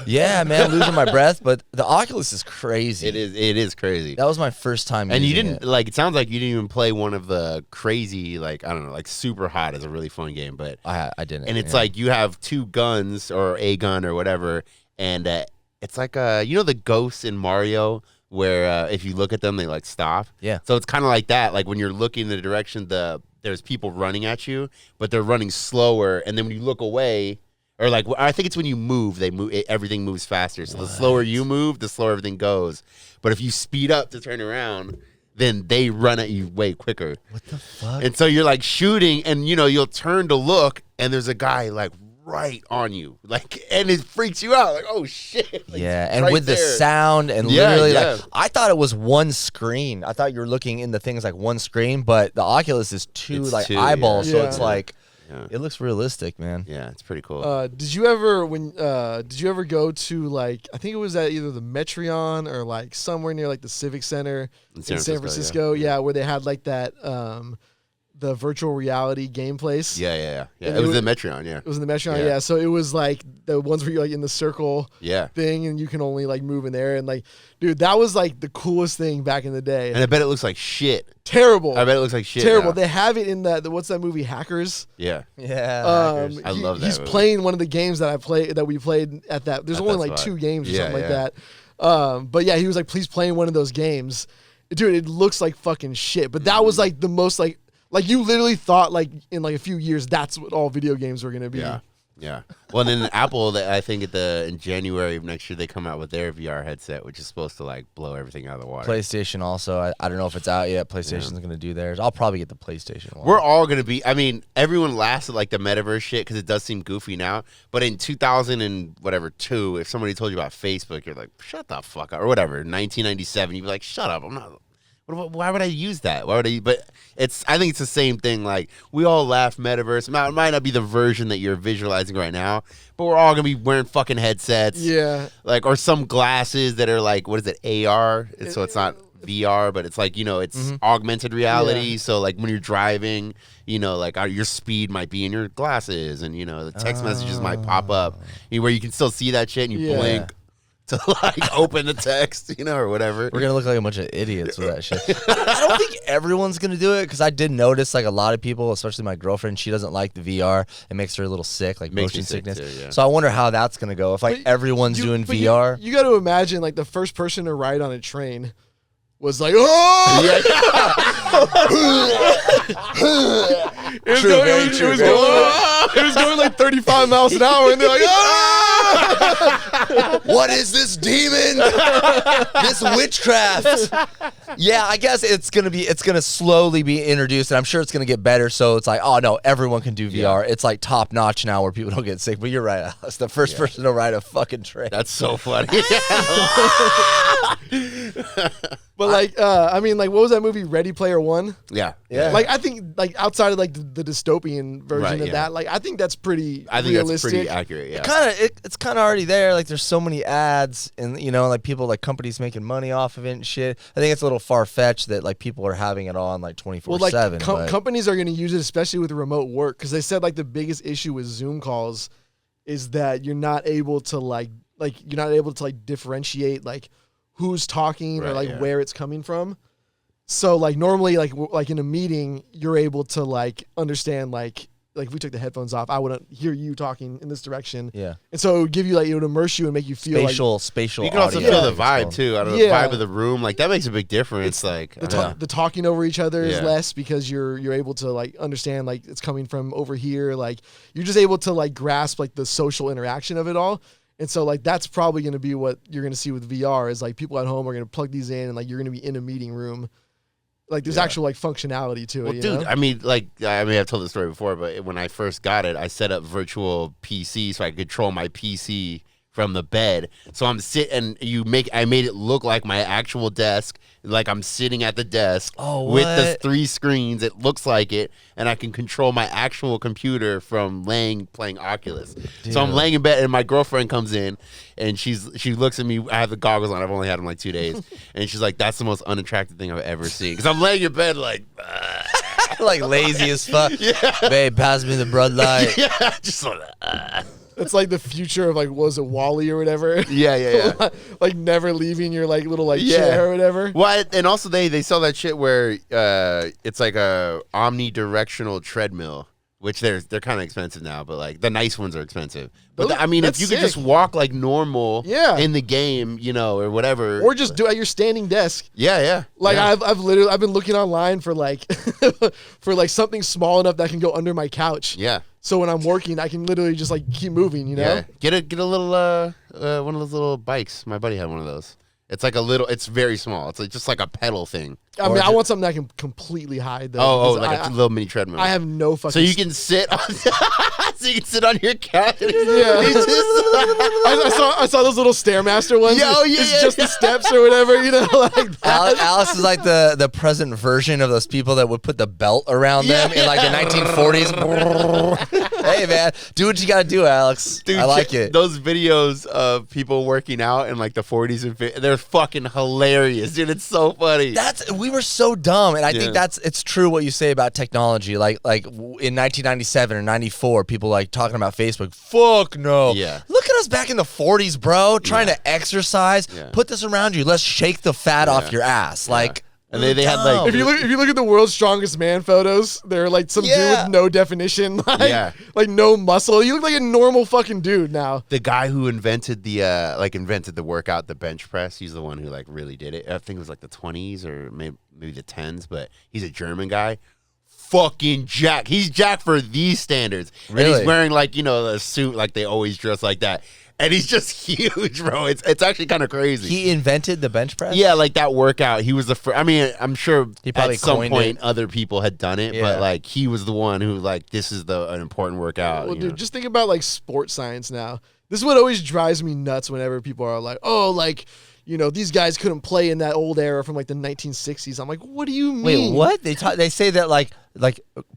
yeah, man, losing my breath. But the Oculus is crazy. It is crazy. That was my first time. And you using didn't it. like. It sounds like you didn't even play one of the crazy, like I don't know, like Super Hot is a really fun game, but I didn't. and it's like you have two guns or a gun or whatever, and it's like you know the ghosts in Mario where if you look at them they like stop. Yeah. So it's kind of like that. Like when you're looking in the direction there's people running at you, but they're running slower, and then when you look away. Or like I think it's when you move, everything moves faster. So the slower you move, the slower everything goes. But if you speed up to turn around, then they run at you way quicker. What the fuck? And so you're like shooting, and you know you'll turn to look, and there's a guy like right on you, like, and it freaks you out, like oh shit. Like, yeah, and right with there. the sound and Yeah, literally, yeah. like I thought it was one screen. I thought you were looking into things like one screen, but the Oculus is two It's like two, eyeballs, yeah. so it's like Yeah. it looks realistic, man. Yeah, it's pretty cool. Did you ever go to like I think it was at either the Metreon or like somewhere near like the Civic Center in San Francisco? Yeah, where they had like that the virtual reality game place. Yeah. And It was the Metreon. Yeah. It was in the Metreon, Yeah. yeah. So it was like the ones where you're like in the circle Yeah. thing, and you can only like move in there. And like, dude, that was like the coolest thing back in the day. And I bet it looks like shit. Terrible. I bet it looks like shit. Terrible. now. They have it in the what's that movie, Hackers? Yeah. Yeah. I love that He's movie. playing one of the games that we played at that. There's At only that like spot. 2 games or Yeah, something like yeah. that. But yeah, he was like, please play one of those games. Dude, it looks like fucking shit. But that was like the most like you literally thought like in like a few years that's what all video games were gonna be. Yeah. Well, then Apple, I think in January of next year, they come out with their VR headset, which is supposed to like blow everything out of the water. PlayStation also. I don't know if it's out yet. PlayStation's gonna do theirs. I'll probably get the PlayStation one. We're all going to be, I mean, everyone laughs at like the metaverse shit because it does seem goofy now. But in 2000 and whatever, 2, if somebody told you about Facebook, you're like, shut the fuck up. Or whatever, 1997, you'd be like, shut up. I'm not. Why would I use that? Why would I? But I think it's the same thing. Like we all laugh metaverse. It might not be the version that you're visualizing right now, but we're all gonna be wearing fucking headsets. Yeah. Like or some glasses that are like what is it AR? So it's not VR, but it's like it's augmented reality. Yeah. So like when you're driving, like your speed might be in your glasses, and the text messages might pop up where you can still see that shit, and you Yeah. blink to like open the text, or whatever. We're gonna look like a bunch of idiots with that shit. I don't think everyone's gonna do it because I did notice like a lot of people, especially my girlfriend, she doesn't like the VR. It makes her a little sick, like Makes me motion sick sickness. too, yeah. So I wonder how that's gonna go if like everyone's doing But VR. You got to imagine like the first person to ride on a train was like, oh! It was going like 35 miles an hour, and they're like, oh! What is this demon? This witchcraft. Yeah, I guess it's gonna slowly be introduced, and I'm sure it's gonna get better. So it's like, oh no, everyone can do VR. It's like top notch now, where people don't get sick. But you're right, Alex. The first person to ride a fucking train. That's so funny. But like, I mean, like, what was that movie, Ready Player One? Yeah. Like, I think, like, outside of like the dystopian version Right, of yeah. that, like, I think that's pretty. I think realistic. that's pretty accurate. Yeah. It's kind of already there. Like there's so many ads, and like people, like companies making money off of it and shit. I think it's a little far fetched that like people are having it on like 24/7. Well, like companies are going to use it, especially with remote work, because they said like the biggest issue with Zoom calls is that you're not able to differentiate like who's talking or Right, like yeah. where it's coming from. So like normally like in a meeting you're able to like understand like if we took the headphones off, I wouldn't hear you talking in this direction. Yeah. And so it would give you like, it would immerse you and make you feel spatial. You can also audio, feel I the think it's vibe called. too. I don't know, Yeah. the vibe of the room. Like that makes a big difference. Like the talking over each other is Yeah. less because you're able to like understand like it's coming from over here. Like you're just able to like grasp like the social interaction of it all. And so like that's probably going to be what you're going to see with VR is like people at home are going to plug these in and like you're going to be in a meeting room. Like there's actual like functionality to it. Well, dude, I mean, I've told the story before, but when I first got it, I set up virtual PC so I could control my PC from the bed. So I'm sitting, I made it look like my actual desk, like I'm sitting at the desk with the 3 screens. It looks like it, and I can control my actual computer from playing Oculus. Dude. So I'm laying in bed, and my girlfriend comes in, and she looks at me. I have the goggles on. I've only had them like 2 days, and she's like, "That's the most unattractive thing I've ever seen." Because I'm laying in bed like. Like lazy as fuck. Yeah. Babe, pass me the Bud Light. Yeah, just like. It's like the future of like, what was it, Wall-E or whatever? Yeah. Like never leaving your like little like chair or whatever. Well, and also they sell that shit where it's like a omnidirectional treadmill, which they're kind of expensive now, but like the nice ones are expensive. But I mean, if you could just walk like normal in the game, or whatever, or just do it at your standing desk. Yeah. Like I've been looking online for like for like something small enough that can go under my couch. Yeah. So when I'm working, I can literally just like keep moving, Yeah. Get a little one of those little bikes. My buddy had one of those. It's like it's very small. It's like just like a pedal thing. I mean, I want something that can completely hide though. Oh, like a little mini treadmill. I have no fucking. So you can sit on. So you can sit on your couch. Yeah. I saw those little Stairmaster ones. It's just the steps or whatever, like that. Alice is like the present version of those people that would put the belt around them in like the 1940s. Hey man, do what you gotta do, Alex. Dude, I like it. Those videos of people working out in like the 40s and 50s, they're fucking hilarious, dude. It's so funny. We were so dumb, and I think it's true what you say about technology. Like in 1997 or 94, people like talking about Facebook. Fuck no. Yeah. Look at us back in the 40s, bro. Trying to exercise. Yeah. Put this around you. Let's shake the fat off your ass. Like. And they had like if you look at the world's strongest man photos, they're like some dude with no definition, like no muscle. You look like a normal fucking dude now. The guy who invented the workout, the bench press, he's the one who like really did it. I think it was like the 20s or maybe the 10s, but he's a German guy. Fucking jack. He's jack for these standards. Really? And he's wearing like, a suit like they always dress like that. And he's just huge, bro. It's actually kind of crazy. He invented the bench press? Yeah, like that workout. He was the first. I mean, I'm sure he probably at some point other people had done it, but like he was the one who like, this is an important workout. Well, dude, just think about like sports science now. This is what always drives me nuts whenever people are like, oh, like, these guys couldn't play in that old era from like the 1960s. I'm like, what do you mean? Wait, what? They say that like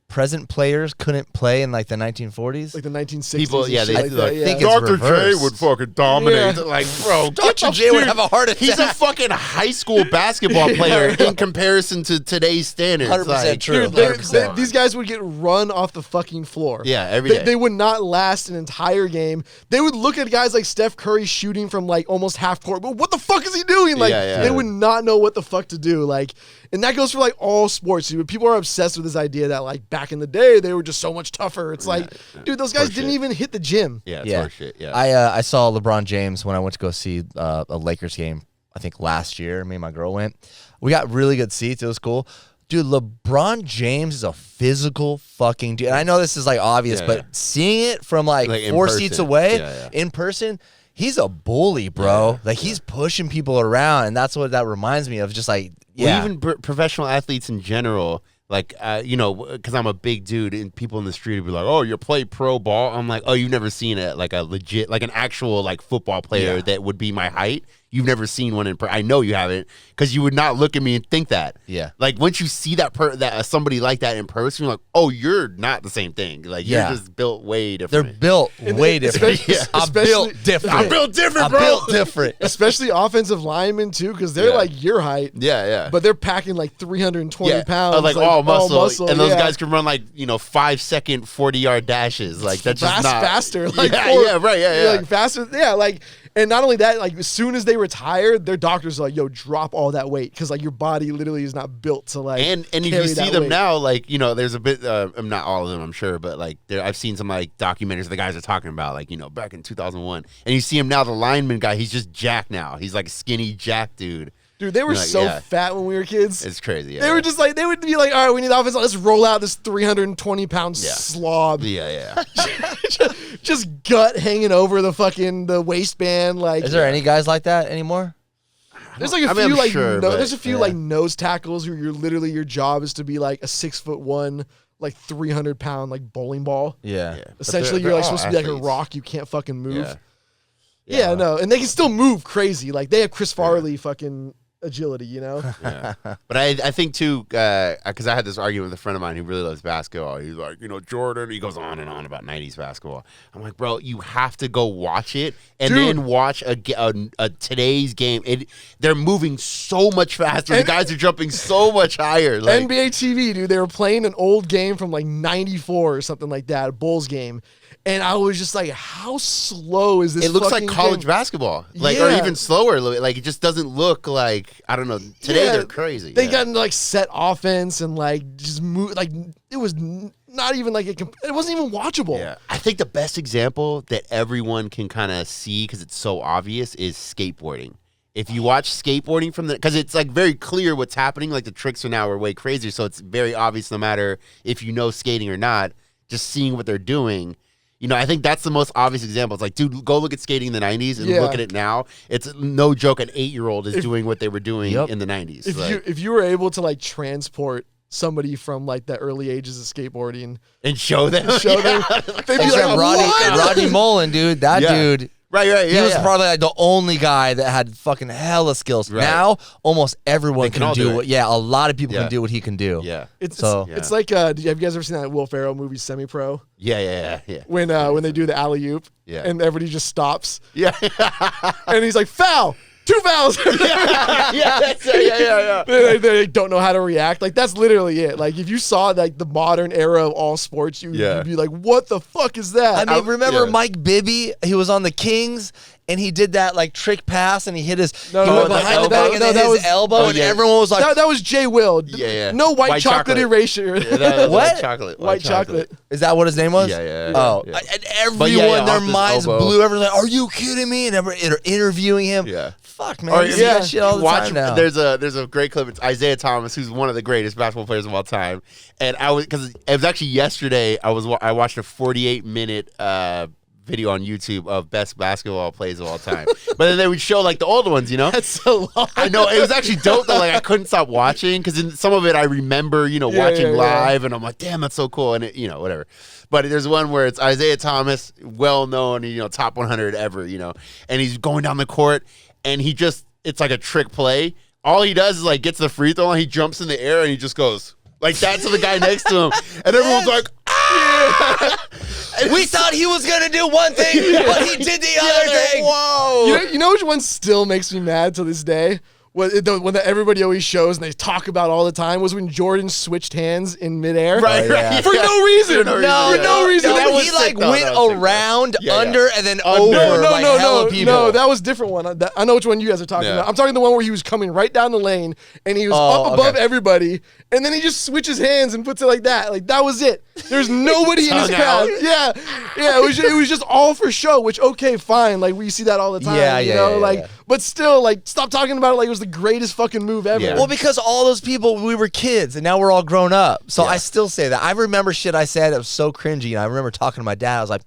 present players couldn't play in like the 1940s? Like the 1960s. People, they think Dr. J would fucking dominate. Yeah. Like, bro, Dr. J would have a heart attack. He's a fucking high school basketball player in comparison to today's standards. 100% true. Dude, these guys would get run off the fucking floor. Yeah, every day. They would not last an entire game. They would look at guys like Steph Curry shooting from like almost half court. But what the fuck is he doing? Like, they would not know what the fuck to do. Like, and that goes for like all sports. Dude. People are obsessed with this idea that like back in the day they were just so much tougher. It's like, dude, those guys didn't even hit the gym. Yeah, it's horseshit. Yeah. I saw LeBron James when I went to go see a Lakers game. I think last year, me and my girl went. We got really good seats. It was cool. Dude, LeBron James is a physical fucking dude. And I know this is like obvious, but seeing it from like 4 seats away in person. He's a bully, bro. Like he's pushing people around, and that's what that reminds me of. Just like, well, even professional athletes in general, like, because I'm a big dude, and people in the street would be like, "Oh, you play pro ball?" I'm like, "Oh, you've never seen it? Like a legit, like an actual like football player that would be my height." You've never seen one in person. I know you haven't, because you would not look at me and think that. Yeah. Like once you see that somebody like that in person, you're like, oh, you're not the same thing. Like you're just built way different. They're built way different. I'm built different. I'm built different, bro. I'm built different. Especially offensive linemen too, because they're like your height. Yeah. But they're packing like 320 pounds. Like all muscle. And those guys can run like 5-second 40-yard dashes. Like that's just not faster. Like like faster. Yeah, like. And not only that, like as soon as they retire, their doctors are like, "Yo, drop all that weight," because like your body literally is not built to like. And if you see them now, like there's a bit. Not all of them, I'm sure, but like I've seen some like documentaries the guys are talking about, like back in 2001, and you see him now, the lineman guy, he's just jacked now. He's like a skinny jack dude. Dude, they were fat when we were kids. It's crazy. They were just like, they would be like, all right, we need the offense. Let's roll out this 320-pound slob. Yeah. just gut hanging over the waistband. Like, is there any guys like that anymore? There's like a few like sure, there's a few like nose tackles who you're literally your job is to be like a 6'1", like 300-pound like bowling ball. Yeah. Essentially, you're like supposed to be like a rock. You can't fucking move. Yeah. No, and they can still move crazy. Like they have Chris Farley fucking agility, you know. Yeah. But I think too, because I had this argument with a friend of mine who really loves basketball. He's like, Jordan. He goes on and on about '90s basketball. I'm like, bro, you have to go watch it and then watch a today's game. They're moving so much faster. The guys are jumping so much higher. Like, NBA TV, dude. They were playing an old game from like '94 or something like that, a Bulls game. And I was just like, how slow is this? It looks like college game? basketball, like or even slower. Like it just doesn't look like, I don't know. Today they're crazy. They got into like set offense and like just move. Like it was not even like it wasn't even watchable. Yeah, I think the best example that everyone can kind of see because it's so obvious is skateboarding. If you watch skateboarding because it's like very clear what's happening. Like the tricks are way crazier, so it's very obvious no matter if you know skating or not. Just seeing what they're doing. I think that's the most obvious example. It's like, dude, go look at skating in the 90s and look at it now. It's no joke an 8-year-old is doing what they were doing in the 90s. If you were able to like transport somebody from like the early ages of skateboarding and show them, they'd be like, Rodney Mullen, dude. That dude. Right. He was probably like the only guy that had fucking hella skills. Right. Now, almost everyone can do it. Yeah, a lot of people can do what he can do. Yeah. It's like, have you guys ever seen that Will Ferrell movie, Semi-Pro? Yeah. When they do the alley-oop and everybody just stops. Yeah. And he's like, foul! 2 fouls. Yeah. They don't know how to react. Like that's literally it. Like if you saw like the modern era of all sports, you'd be like, "What the fuck is that?" I mean, remember Mike Bibby? He was on the Kings. And he did that like trick pass, and he hit his went behind the back and then his elbow, and everyone was like, "That was Jay Will." Yeah. No white chocolate erasure. What? White chocolate. Is that what his name was? Yeah. Oh, and everyone, their minds blew. Everyone's like, "Are you kidding me?" And they're interviewing him. Yeah. Fuck, man. You see that shit all the time now. There's a great clip. It's Isaiah Thomas, who's one of the greatest basketball players of all time. And because it was actually yesterday, I watched a 48-minute video on YouTube of best basketball plays of all time. But then they would show like the older ones, That's so long. I know. It was actually dope though. Like I couldn't stop watching because in some of it I remember, watching live and I'm like, damn, that's so cool. And whatever. But there's one where it's Isaiah Thomas, well known, top 100 ever, and he's going down the court and it's like a trick play. All he does is like gets the free throw and he jumps in the air and he just goes like that to the guy next to him. And everyone's like, ah! We thought he was going to do one thing, but he did the other thing. Whoa. You know which one still makes me mad to this day? One that everybody always shows and they talk about all the time was when Jordan switched hands in midair. Right. For no reason. For no reason. He like went around under and then over hella people. No, that was a different one. I know which one you guys are talking about. I'm talking the one where he was coming right down the lane and he was up above everybody and then he just switches hands and puts it like that. Like that was it. There's nobody in his path. Yeah. It was just all for show, which okay, fine. Like we see that all the time. Yeah. But still, like, stop talking about it like it was the greatest fucking move ever. Yeah. Well, because all those people, we were kids, and now we're all grown up. So I still say that. I remember shit I said that was so cringy, and I remember talking to my dad. I was like,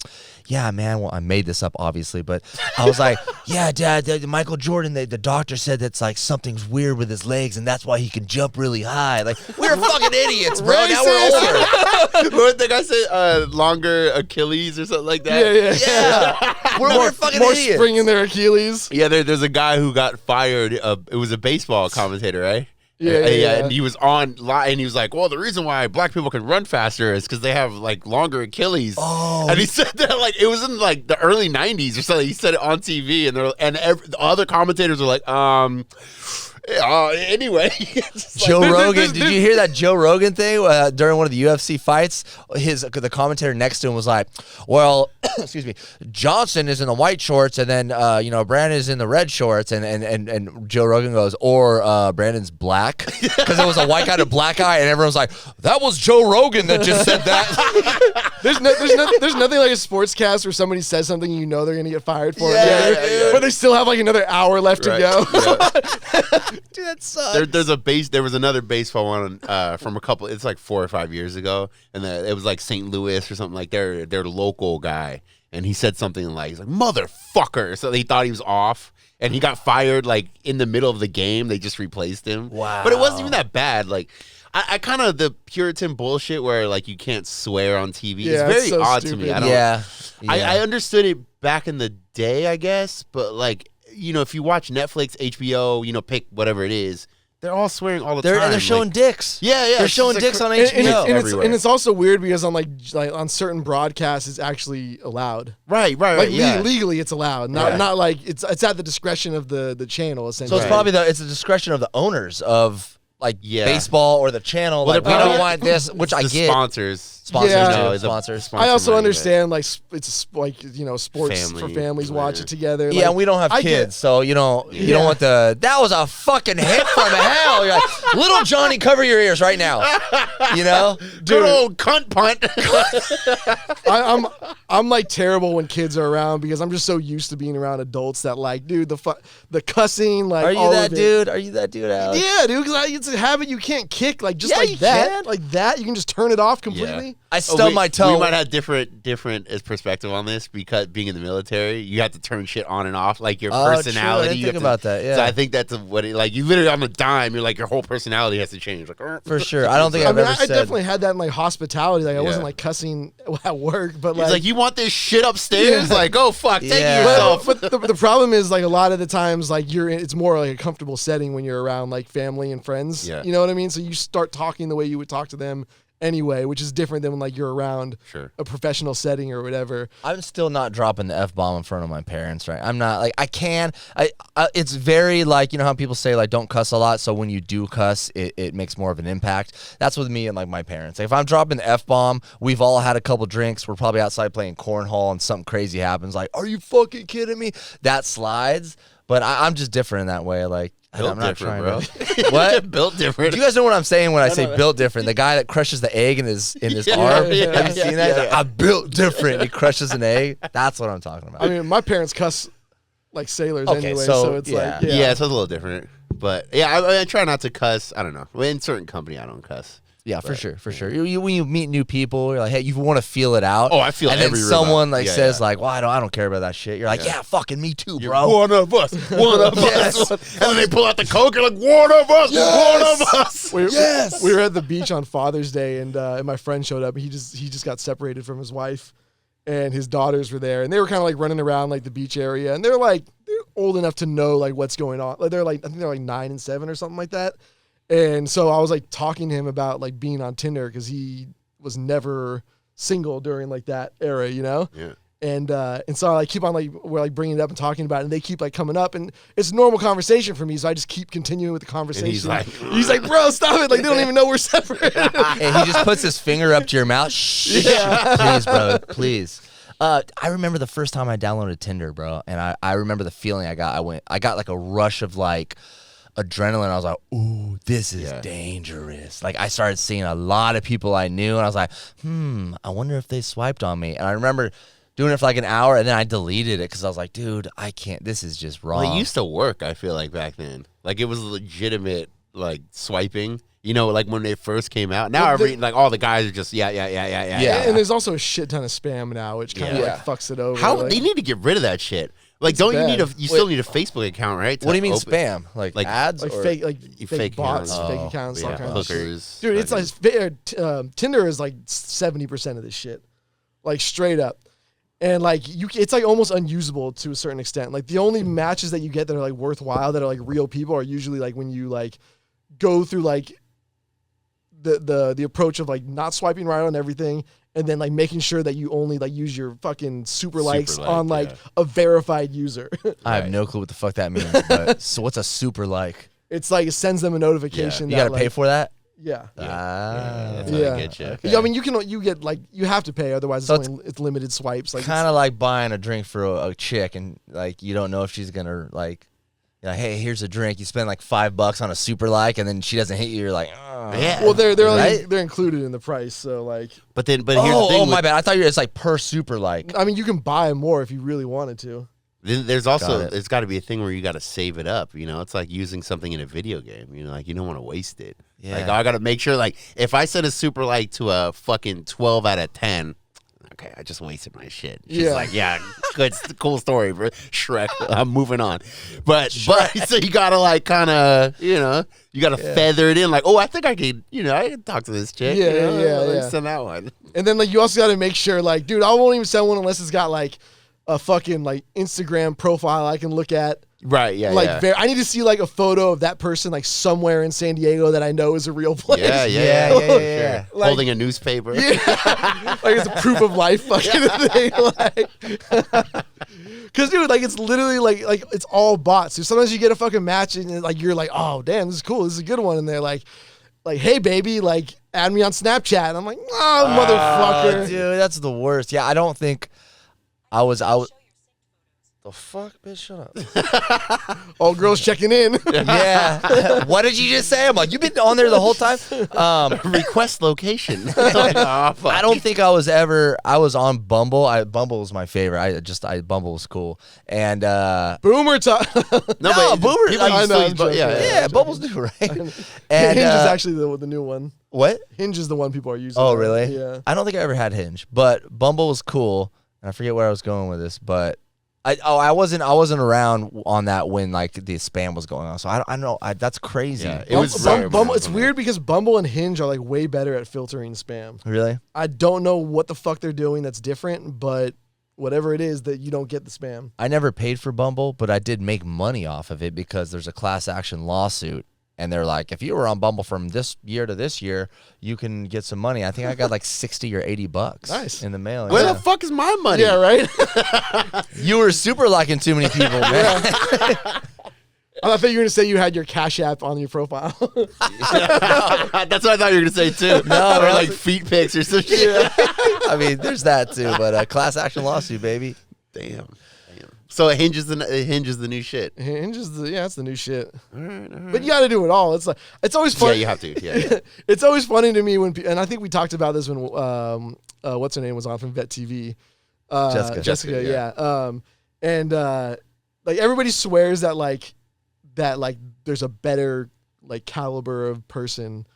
yeah, man, well, I made this up, obviously, but I was like, yeah, Dad, Michael Jordan, the doctor said that's like something's weird with his legs, and that's why he can jump really high. Like, we're fucking idiots, bro. Now we're older. What did the guy say? Longer Achilles or something like that? Yeah. We're fucking more idiots. spring in their Achilles. Yeah, there's a guy who got fired. It was a baseball commentator, right? Yeah. And he was on live, and he was like, "Well, the reason why black people can run faster is because they have like longer Achilles." Oh, and he said that like it was in like the early '90s or something. He said it on TV, and the other commentators were like, anyway, Joe Rogan. Did you hear that Joe Rogan thing during one of the UFC fights? The commentator next to him was like, "Well, excuse me, Johnson is in the white shorts, and then Brandon is in the red shorts." And Joe Rogan goes, "Or Brandon's black," because it was a white guy to black guy, and everyone's like, "That was Joe Rogan that just said that." There's nothing like a sportscast where somebody says something they're gonna get fired for, but they still have like another hour left to go. Yeah. Dude, that sucks. There was another baseball one from a couple. It's like 4 or 5 years ago, and it was like St. Louis or something like their local guy, and he said something like, he's like, motherfucker. So they thought he was off, and he got fired like in the middle of the game. They just replaced him. Wow. But it wasn't even that bad. Like, I kind of, the Puritan bullshit where like you can't swear on TV is very so odd stupid. to me. I don't, Yeah. I understood it back in the day, I guess, but like, you know, if you watch Netflix, HBO, you know, pick whatever it is, they're all swearing all the time. And they're showing like, dicks. Yeah, They're showing dicks on HBO. And it's also weird because on like on certain broadcasts it's actually allowed. Right. Like Yeah. legally it's allowed. Not like it's at the discretion of the channel So essentially. it's probably it's the discretion of the owners of baseball or the channel. Well, Like, we don't want this, which I the get. Sponsors. Yeah. Sponsors. I also money, understand like it's like, you know, sports for families watch it together. Yeah, like, we don't have kids, so you know you don't want the. That was a fucking hit from hell. You're like, little Johnny, cover your ears right now. You know, Good old cunt punt. I'm like terrible when kids are around because I'm just so used to being around adults that like, dude, the cussing, like, are you that dude? Are you that dude, Alex? Yeah, dude, because it's a habit you can't kick like just Yeah, like you that, can. like that. You can just turn it off completely. I stubbed my toe. We might have different perspective on this because being in the military, you have to turn shit on and off, like your personality. True. I didn't you think have about that. Yeah, So I think that's what it, like. You literally on the dime, you're like your whole personality has to change. Like for sure. I don't think I I've mean, ever I said. definitely had that in like hospitality. Like I wasn't Yeah. like cussing at work, but He's like, you want this shit upstairs? Yeah. Like, oh fuck, take Yeah. it yourself. But the problem is like a lot of the times like it's more like a comfortable setting when you're around like family and friends. Yeah. You know what I mean? So you start talking the way you would talk to them anyway, which is different than when like you're around a professional setting or whatever. I'm still not dropping the F-bomb in front of my parents, right? I'm not like I can. It's very like, you know how people say like don't cuss a lot, so when you do cuss, it makes more of an impact. That's with me and like my parents. Like if I'm dropping the F-bomb, we've all had a couple drinks, we're probably outside playing cornhole and something crazy happens, like, are you fucking kidding me? That slides. But I'm just different in that way. Like Built I'm not different, trying bro. to. What? Built different. Do you guys know what I'm saying when I say built different? The guy that crushes the egg in his arm. Have you seen that? He's like, I'm built different. He crushes an egg. That's what I'm talking about. I mean, my parents cuss like sailors Okay, anyway, so, so it's yeah. like Yeah, so it's a little different. But yeah, I try not to cuss. I don't know. In certain company, I don't cuss. Yeah, for sure. When you meet new people, you're like, hey, you want to feel it out. Oh, I feel and every then rhythm someone out. like Yeah, says yeah. like, well, I don't care about that shit. You're like, yeah, fucking me too, You're bro. one of us. One of us. And then they pull out the Coke. You're like, one of us. One of us. we were at the beach on Father's Day, and my friend showed up. He just got separated from his wife, and his daughters were there, and they were kind of like running around like the beach area, and they're old enough to know like what's going on. Like they're like, I think they're like 9 and 7 or something like that. And so I was like talking to him about like being on Tinder because he was never single during like that era, you know? Yeah. And so I like keep on like we're like bringing it up and talking about it, and they keep like coming up, and it's a normal conversation for me, so I just keep continuing with the conversation. And he's like, bro, stop it! Like they don't even know we're separate. And he just puts his finger up to your mouth. Shh, please, bro, please. I remember the first time I downloaded Tinder, bro, and I remember the feeling I got. I got like a rush of like adrenaline. I was like, ooh, this is dangerous. Like I started seeing a lot of people I knew, and I was like, I wonder if they swiped on me. And I remember doing it for like an hour, and then I deleted it because I was like, dude, I can't. This is just wrong. Well, it used to work, I feel like, back then. Like, it was legitimate, like, swiping. You know, like, when they first came out. Now, like, all the guys are just, yeah. And there's also a shit ton of spam now, which kind of, like, fucks it over. How like, they need to get rid of that shit. Like, don't you bad. need you still need a Facebook account, right? What do you mean open- spam? Like ads? like or? fake bots, accounts. fake accounts, all kinds of shit. Hookers. Dude, it's like Tinder is like 70% of this shit, like straight up, and like it's like almost unusable to a certain extent. Like the only matches that you get that are like worthwhile, that are like real people, are usually like when you like go through like the approach of like not swiping right on everything, and then like making sure that you only like use your fucking super likes on like a verified user. I have no clue what the fuck that means. But, so what's a super like? It's like it sends them a notification. You got to pay for that? Yeah. That's how they get you. Okay. Yeah, I mean, you get like you have to pay, otherwise So it's limited swipes. Like Kind of like buying a drink for a chick, and like you don't know if she's gonna like, you're like, hey, here's a drink. You spend like $5 on a super like, and then she doesn't hit you. You're like, oh. Yeah. well, they're Right? like, they're included in the price. So like, But here's the thing. Oh, my bad. I thought it's like per super like. I mean, you can buy more if you really wanted to. Then there's also, Got it. there's got to be a thing where you got to save it up. You know, it's like using something in a video game. You know, like you don't want to waste it. Yeah. Like I got to make sure, like, if I set a super like to a fucking 12 out of 10, okay, I just wasted my shit. She's like, yeah, good, cool story, bro. Shrek. I'm moving on. But so you gotta like kind of, you gotta feather it in. Like, oh, I think I could, I can talk to this chick. Yeah. Send that one. And then like you also gotta make sure, like, dude, I won't even send one unless it's got like a fucking like Instagram profile I can look at. Right, yeah, like I need to see like a photo of that person like somewhere in San Diego that I know is a real place. Yeah. Like, holding a newspaper. Yeah, like it's a proof of life fucking thing. Because dude, like it's literally like it's all bots. So sometimes you get a fucking match and like you're like, oh damn, this is cool, this is a good one, and they're like, hey baby, like add me on Snapchat. And I'm like, oh motherfucker, dude, that's the worst. Yeah, I don't think I was. The fuck, bitch, shut up. All girls checking in. Yeah. What did you just say? I'm like, you've been on there the whole time? Request location. I don't think I was on Bumble. Bumble was my favorite. Bumble was cool. And Boomer time. No, Boomer. I know. Yeah, Bumble's new, right? And And Hinge is actually the new one. what? Hinge is the one people are using. Oh, now. really? Yeah. I don't think I ever had Hinge, but Bumble was cool. And I forget where I was going with this, but I wasn't around on that when like the spam was going on. So I don't know. That's crazy. Yeah, it was Bumble. It's weird because Bumble and Hinge are like way better at filtering spam. Really? I don't know what the fuck they're doing that's different, but whatever it is, that you don't get the spam. I never paid for Bumble, but I did make money off of it because there's a class action lawsuit. And they're like, if you were on Bumble from this year to this year, you can get some money. I think I got like $60 or $80 nice. in the mail. Where the fuck is my money? Yeah, right? You were super liking too many people, man. I thought you were going to say you had your Cash App on your profile. That's what I thought you were gonna say too. No, or like feet pics or some shit. Yeah. I mean, there's that too, but class action lawsuit, baby. Damn. So Hinge is the new shit. Hinge is it's the new shit. All right. But you got to do it all. It's like it's always fun. Yeah, you have to. Yeah. It's always funny to me when, and I think we talked about this when what's her name was on from Vet TV. Jessica. Yeah. And like everybody swears that like there's a better like caliber of person.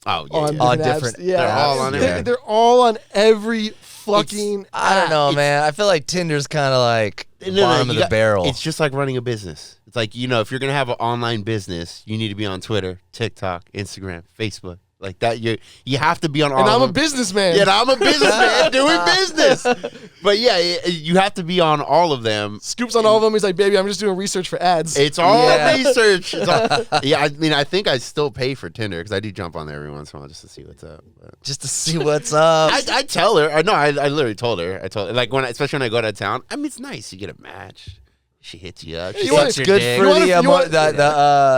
Oh yeah. On different apps. Yeah. They're all on every. They're all on every fucking. I don't know, man. I feel like Tinder's kind of like bottom of the barrel. It's just like running a business. It's like, if you're going to have an online business, you need to be on Twitter, TikTok, Instagram, Facebook. Like that, you have to be on all and of I'm them. a businessman. Yeah, and I'm a businessman doing business. But yeah, you have to be on all of them. Scoop's on all of them. He's like, baby, I'm just doing research for ads. It's all research. It's all, yeah, I mean, I think I still pay for Tinder because I do jump on there every once in a while just to see what's up. But just to see what's up. I tell her. I literally told her. Like especially when I go to town. I mean, it's nice. You get a match. She hits you up. She sucks your dick. For the ego.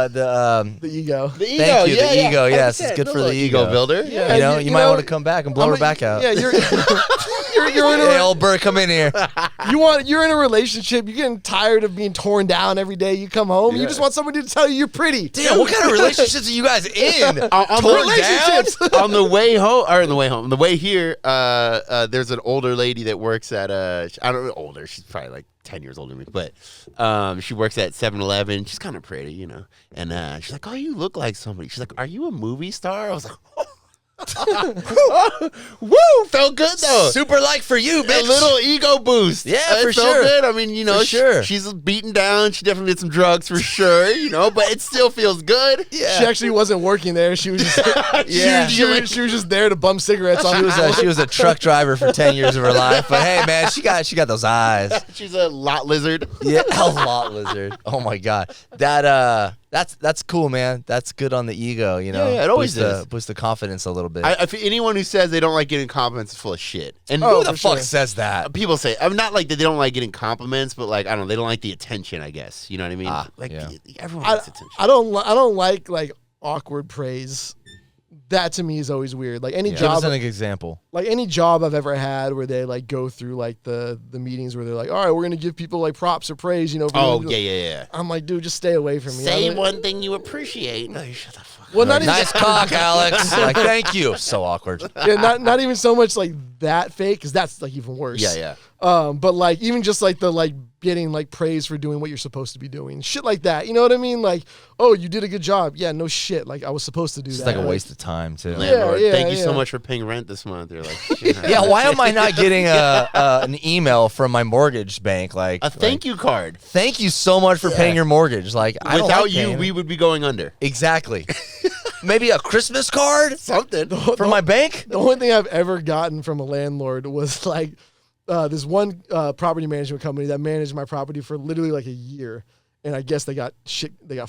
The ego. Thank you. Yeah, the ego. Yes, it's good for the ego builder. Yeah, you might want to come back and blow her back out. Yeah, you're in Hey, old bird, come in here. You're in a relationship. You're getting tired of being torn down every day. You come home. You just want somebody to tell you you're pretty. Damn, what kind of relationships are you guys in? Relationships. On the way home, on the way here, there's an older lady that works at I don't know, older. She's probably like 10 years older than me, but she works at 7-Eleven. She's kind of pretty, and she's like, oh, you look like somebody. She's like, are you a movie star? I was like, woo, felt good though. Super like for you, bitch. A little ego boost. Yeah, it for felt sure. good. I mean, sure. she's beaten down. She definitely did some drugs for sure, but it still feels good. Yeah. She actually wasn't working there. She was just she was just there to bum cigarettes on. She was a truck driver for 10 years of her life, but hey, man, she got those eyes. She's a lot lizard. Yeah, a lot lizard. Oh my god, that's cool, man. That's good on the ego, Yeah, it always boost the confidence a little bit. I feel anyone who says they don't like getting compliments is full of shit. And who the fuck says that? People say, I'm not like that they don't like getting compliments, but like I don't know, they don't like the attention. I guess you know what I mean. Everyone likes attention. I don't like awkward praise. That to me is always weird. Like any job, give us an example. Like any job I've ever had where they like go through like the meetings where they're like, all right, we're gonna give people like props or praise, yeah. I'm like, dude, just stay away from me. Say one thing you appreciate. No, you shut the fuck up. Well, not nice cock, Alex. Like, thank you. So awkward. Yeah, not even so much like that fake, because that's like even worse. Yeah. But like even just like the like getting like praise for doing what you're supposed to be doing, shit like that. You know what I mean? Like, oh, you did a good job. Yeah, no shit. Like I was supposed to do that. It's like a waste of time too. Landlord, Yeah, thank you so much for paying rent this month. They're like, Yeah, why am I not getting an email from my mortgage bank like a thank you card? Thank you so much for paying your mortgage. Like I don't Without like you, paying. we would be going under. Exactly. Maybe a Christmas card Something. from my bank. The only thing I've ever gotten from a landlord was like this one property management company that managed my property for literally like a year, and I guess they got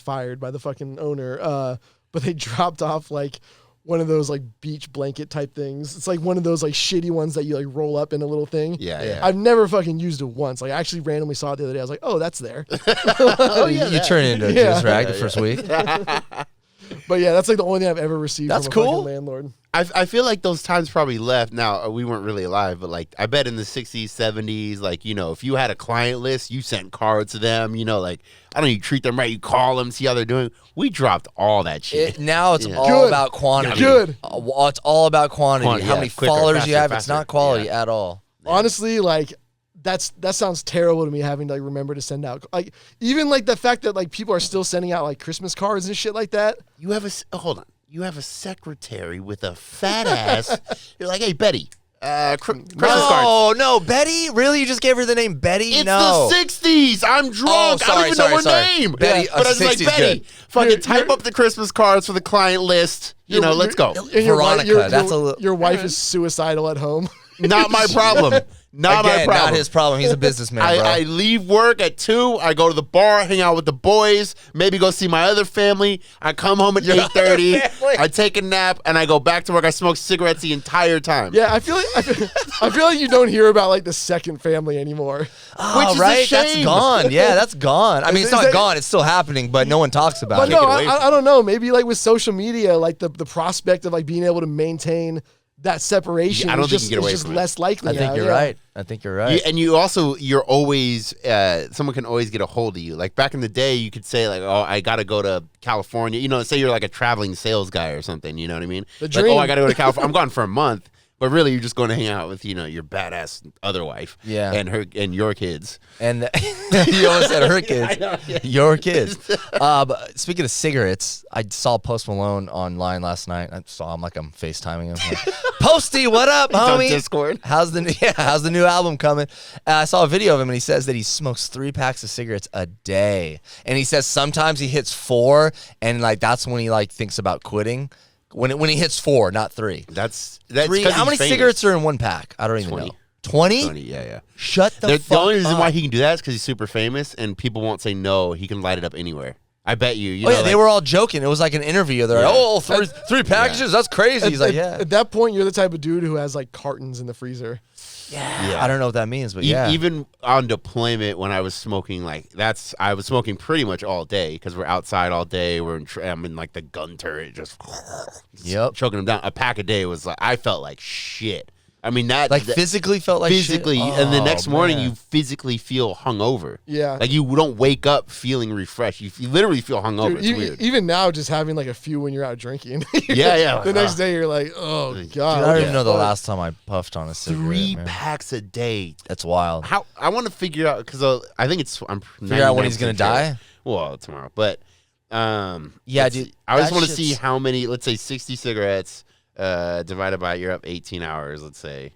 fired by the fucking owner. But they dropped off like one of those like beach blanket type things. It's like one of those like shitty ones that you like roll up in a little thing. Yeah. I've never fucking used it once. Like I actually randomly saw it the other day. I was like, oh, that's there. You turn it into a juice rag the first week. But yeah, that's like the only thing I've ever received That's from a cool. fucking landlord. I feel like those times probably left. Now, we weren't really alive, but like I bet in the 60s, 70s, like, you know, if you had a client list, you sent cards to them, you know, like, I don't know, you treat them right, you call them, see how they're doing. We dropped all that shit. Now it's all Good. about quantity. Good. It's all about quantity. How many quicker, followers faster, you have. It's faster. not quality at all. Honestly, like that sounds terrible to me having to like remember to send out like even like the fact that like people are still sending out like Christmas cards and shit like that. You have hold on. You have a secretary with a fat ass. You're like, hey, Betty, Christmas cards. No, Betty? Really? You just gave her the name Betty? It's no. the 60s. I'm drunk. I don't even know her name. Betty, but I was like, 60s Betty, good. fucking type up the Christmas cards for the client list. You know, let's go. And your wi- Veronica, your wife is suicidal at home. Not my problem. Not Again, my problem. not his problem. He's a businessman, bro. I leave work at 2. I go to the bar, hang out with the boys, maybe go see my other family. I come home at 8:30. I take a nap, and I go back to work. I smoke cigarettes the entire time. Yeah, I feel like you don't hear about like the second family anymore. Oh, which is a right? shame. That's gone. Yeah, that's gone. I mean, it's Is not that- gone. It's still happening, but no one talks about But it. no, away from I don't know. Maybe like with social media, like the prospect of like being able to maintain that separation Yeah, I don't is think just, you can get away is just from it. less likely. I think now, you're yeah. right. I think you're right. And you're always, someone can always get a hold of you. Like back in the day, you could say like, oh, I got to go to California. You know, say you're like a traveling sales guy or something. You know what I mean? The Like, dream. oh, I got to go to California. I'm gone for a month. But really, you're just going to hang out with, you know, your badass other wife. Yeah. And your kids. And you almost said her kids. know, yeah. Your kids. But speaking of cigarettes, I saw Post Malone online last night. I saw him like I'm FaceTiming him. Like, Posty, what up, It's on homie? Discord. How's the new album coming? I saw a video of him, and he says that he smokes 3 packs of cigarettes a day. And he says sometimes he hits 4, and like that's when he like thinks about quitting. When he hits 4, not 3. That's 3. 'cause How many he's famous. cigarettes are in 1 pack? I don't even 20. know. 20? 20, yeah. Shut the fuck The only reason up. why he can do that is because he's super famous and people won't say no. He can light it up anywhere. I bet you. You Oh know, yeah, they like- were all joking. It was like an interview. They're like, Yeah. "Oh, three packages? That's crazy." He's like, "Yeah, At that point, you're the type of dude who has like cartons in the freezer. yeah." I don't know what that means, but E- yeah. Even on deployment, when I was smoking, I was smoking pretty much all day because we're outside all day. I'm in like the gun turret, just Yep. choking them down. A pack a day was like I felt like shit. I mean that Like that- physically felt like physically, shit? and the Oh, next morning man. you physically feel hungover. Yeah. like you don't wake up feeling refreshed. You literally feel hungover. Dude, It's weird. even now, just having like a few when you're out drinking. Yeah. The next day, you're like, oh god. Dude, I don't even Yeah. know the last time I puffed on a cigarette. 3 man. packs a day. That's wild. How I want to figure out because I think I'm Figure out when he's gonna 99% sure. die. Well, tomorrow, but Yeah, let's dude, see. I just that want to see shit's- how many. Let's say 60 cigarettes divided by you're up 18 hours. Let's say,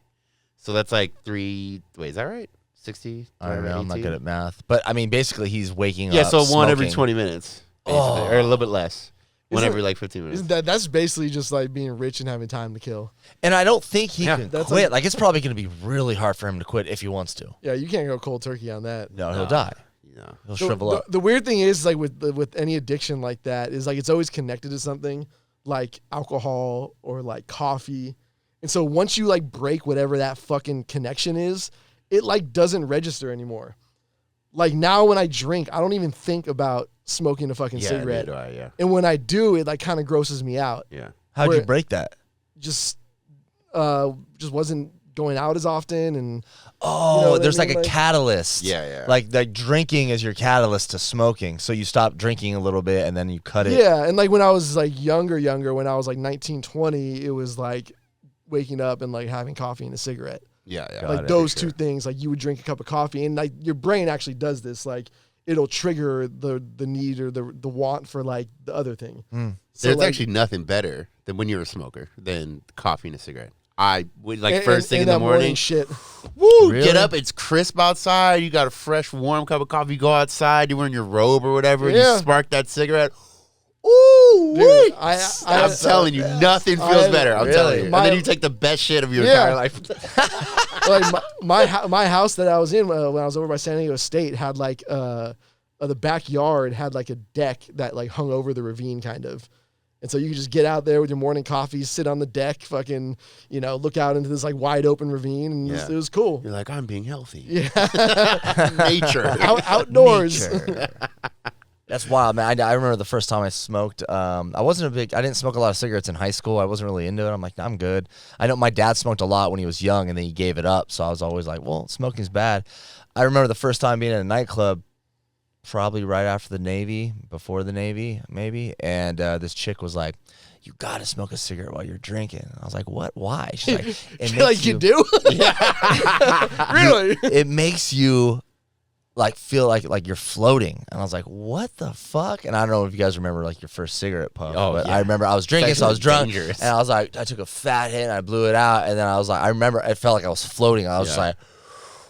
so that's like 3. Wait, is that right? 60. I don't know. I'm not 18? good at math, but I mean, basically, he's waking Yeah, up. so one every smoking. 20 minutes, basically, or a little bit less. One Isn't- every like 15 minutes. That's basically just like being rich and having time to kill. And I don't think he Yeah. can That's quit. Like, it's probably going to be really hard for him to quit if he wants to. Yeah, you can't go cold turkey on that. No, he'll die. You know. He'll So shrivel up. The weird thing is like with any addiction like that is like it's always connected to something like alcohol or like coffee. And so once you like break whatever that fucking connection is, it like doesn't register anymore. Like now when I drink, I don't even think about smoking a fucking Yeah, cigarette. neither do I, yeah, And when I do, it like kind of grosses me out. yeah. How'd where- you break that? Just wasn't going out as often and Oh, You know what I there's mean? like a Like- catalyst. Yeah. Like drinking is your catalyst to smoking. So you stop drinking a little bit and then you cut it. yeah, and like when I was like younger, when I was like 19, 20, it was like waking up and like having coffee and a cigarette. Yeah. Got Like it, those for two sure. things, like you would drink a cup of coffee and like your brain actually does this. Like it'll trigger the need or the want for like the other thing. So There's like, actually nothing better than when you're a smoker than coffee and a cigarette. I would like first thing in the morning. Shit. Woo! Really? Get up. It's crisp outside. You got a fresh, warm cup of coffee. You go outside. You're wearing your robe or whatever. And you spark that cigarette. Ooh, dude, I'm telling you, nothing feels better. I'm telling you. And then you take the best shit of your entire life. Like my house that I was in when I was over by San Diego State had like the backyard had like a deck that like hung over the ravine kind of. And so you could just get out there with your morning coffee, sit on the deck, fucking, look out into this like wide open ravine, and it was cool. You're like, I'm being healthy. Yeah, nature, outdoors. Nature. That's wild, man. I remember the first time I smoked. I didn't smoke a lot of cigarettes in high school. I wasn't really into it. I'm like, I'm good. I know my dad smoked a lot when he was young, and then he gave it up. So I was always like, well, smoking's bad. I remember the first time being in a nightclub, probably right after the Navy, before the Navy, maybe. And this chick was like, you got to smoke a cigarette while you're drinking. And I was like, what? Why? She's like, it makes you do? Really? It makes you like feel like you're floating. And I was like, what the fuck? And I don't know if you guys remember like your first cigarette puff. But I remember I was drinking, so I was drunk. Dangerous. And I was like, I took a fat hit and I blew it out. And then I was like, I remember it felt like I was floating. I was just like,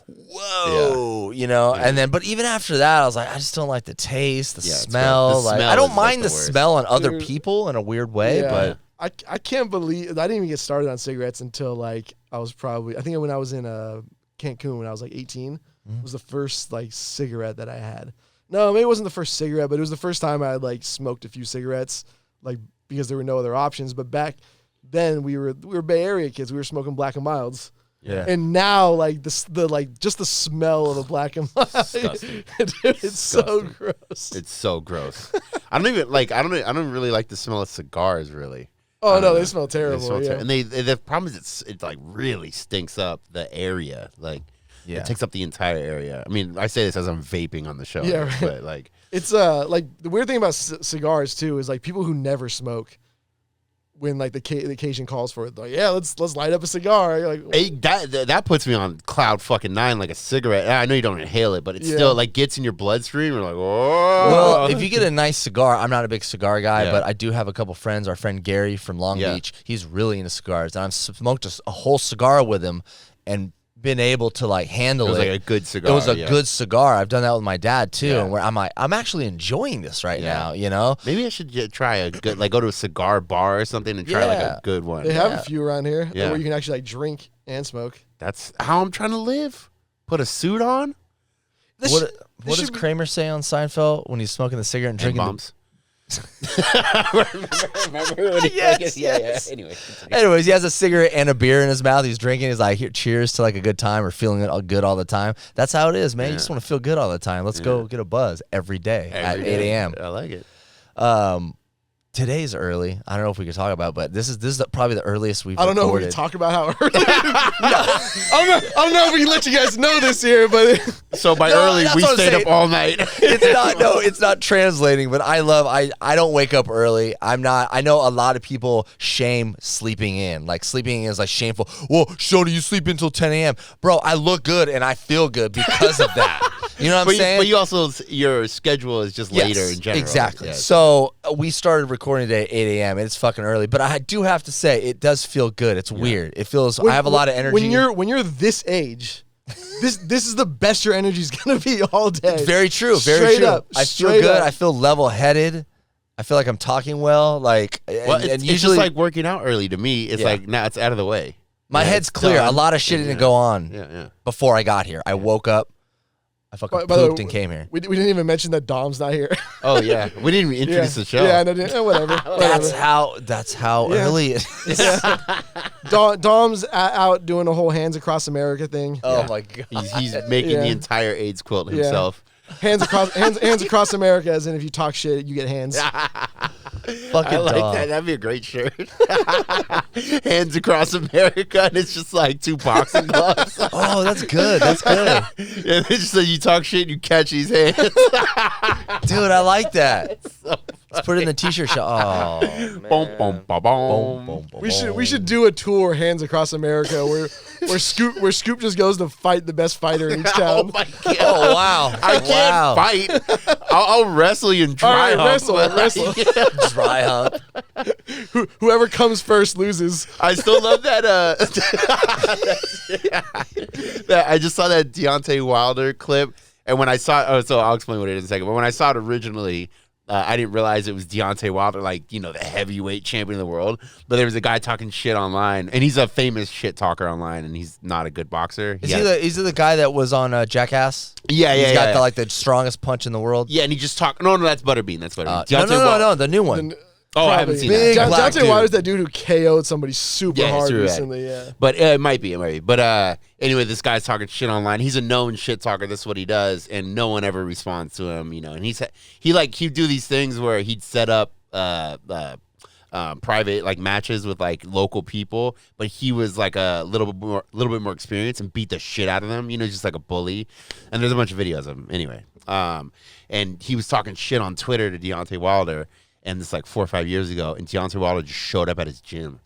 whoa, and then, but even after that, I was like, I just don't like the taste, the smell. Like, I don't mind the smell on other people in a weird way, but I can't believe I didn't even get started on cigarettes until like I think when I was in Cancun when I was like 18 was the first like cigarette that I had. No, maybe it wasn't the first cigarette, but it was the first time I like smoked a few cigarettes, like because there were no other options. But back then we were Bay Area kids. We were smoking Black and Milds. Yeah. And now, like just the smell of a Black and Mild, dude, it's so gross. It's so gross. I don't really like the smell of cigars, really. Oh no, they smell terrible. And the problem is it like really stinks up the area. Like, it takes up the entire area. I mean, I say this as I'm vaping on the show. Yeah, right. But like, it's like the weird thing about cigars too is like people who never smoke. When like the occasion calls for it, like let's light up a cigar. You're like, that puts me on cloud fucking 9 like a cigarette. I know you don't inhale it, but it still like gets in your bloodstream. You're like, whoa. Well, if you get a nice cigar, I'm not a big cigar guy, but I do have a couple friends. Our friend Gary from Long Beach, he's really into cigars, and I've smoked a whole cigar with him, and been able to like handle it. It was like a good cigar. It was a good cigar. I've done that with my dad too, and where I'm like, I'm actually enjoying this right now. Maybe I should try a good, like go to a cigar bar or something and try like a good one. They have a few around here where you can actually like drink and smoke. That's how I'm trying to live. Put a suit on. What does Kramer say on Seinfeld when he's smoking the cigarette and drinking bombs? Remember when yes. Anyways, he has a cigarette and a beer in his mouth. He's drinking. He's like, "Here, cheers to like a good time or feeling good all the time." That's how it is, man. You just want to feel good all the time. Let's go get a buzz every day at 8 a.m. I like it. Today's early. I don't know if we could talk about, but this is probably the earliest we've. I don't know if we can talk about how early. I don't know if we can let you guys know this here, but so by early we stayed up all night. It's not translating, but I don't wake up early. I know a lot of people shame sleeping in. Like sleeping in is like shameful. Well, Shona, you sleep until 10 a.m. Bro, I look good and I feel good because of that. You know what I'm saying? But you also, your schedule is just later in general. Exactly. Yeah. So we started recording today at 8 a.m. and it's fucking early. But I do have to say, it does feel good. It's weird. It feels, I have a lot of energy. When you're this age, this is the best your energy's going to be all day. It's very true. Very true. I feel good. I feel level-headed. I feel like I'm talking well. It's usually, just like working out early to me. It's like, now it's out of the way. My head's clear. A lot of shit didn't go on before I got here. I woke up. I fucking pooped and came here. We didn't even mention that Dom's not here. Oh yeah, we didn't even introduce the show. Yeah, whatever. That's how early it is. Yeah. Dom's out doing a whole Hands Across America thing. Oh my god, he's making the entire AIDS quilt himself. Hands across America, as in if you talk shit, you get hands. Fucking I like that. That'd be a great shirt. Hands Across America, and it's just like 2 boxing gloves. Oh, that's good. That's good. Yeah, it's just like you talk shit, and you catch these hands. Dude, I like that. Let's put it in the t-shirt shop. Oh, man. Boom, boom, boom, boom. Boom, boom, We should do a tour, Hands Across America, where Scoop just goes to fight the best fighter in each Oh town. my god! Oh, wow. I can't fight. I'll wrestle you and dry All right, hump. wrestle. Dry hump. Whoever comes first loses. I still love that. That I just saw that Deontay Wilder clip, and when I saw, so I'll explain what it is in a second. But when I saw it originally, I didn't realize it was Deontay Wilder, like, you know, the heavyweight champion of the world. But there was a guy talking shit online, and he's a famous shit talker online, and he's not a good boxer. Is he the guy that was on Jackass? Yeah, He's got the strongest punch in the world. Yeah, and he just talked. No, that's Butterbean. That's Butterbean. No, the new one. Oh, I haven't seen Big that. black Deontay dude. Wilder's that dude who KO'd somebody super hard true, recently. Yeah. But it might be. But anyway, this guy's talking shit online. He's a known shit talker. That's what he does, and no one ever responds to him. You know, and he'd do these things where he'd set up private like matches with like local people, but he was like a little bit more experienced and beat the shit out of them. You know, just like a bully. And there's a bunch of videos of him anyway. And he was talking shit on Twitter to Deontay Wilder. And this like 4 or 5 years ago, and Deontay Wilder just showed up at his gym,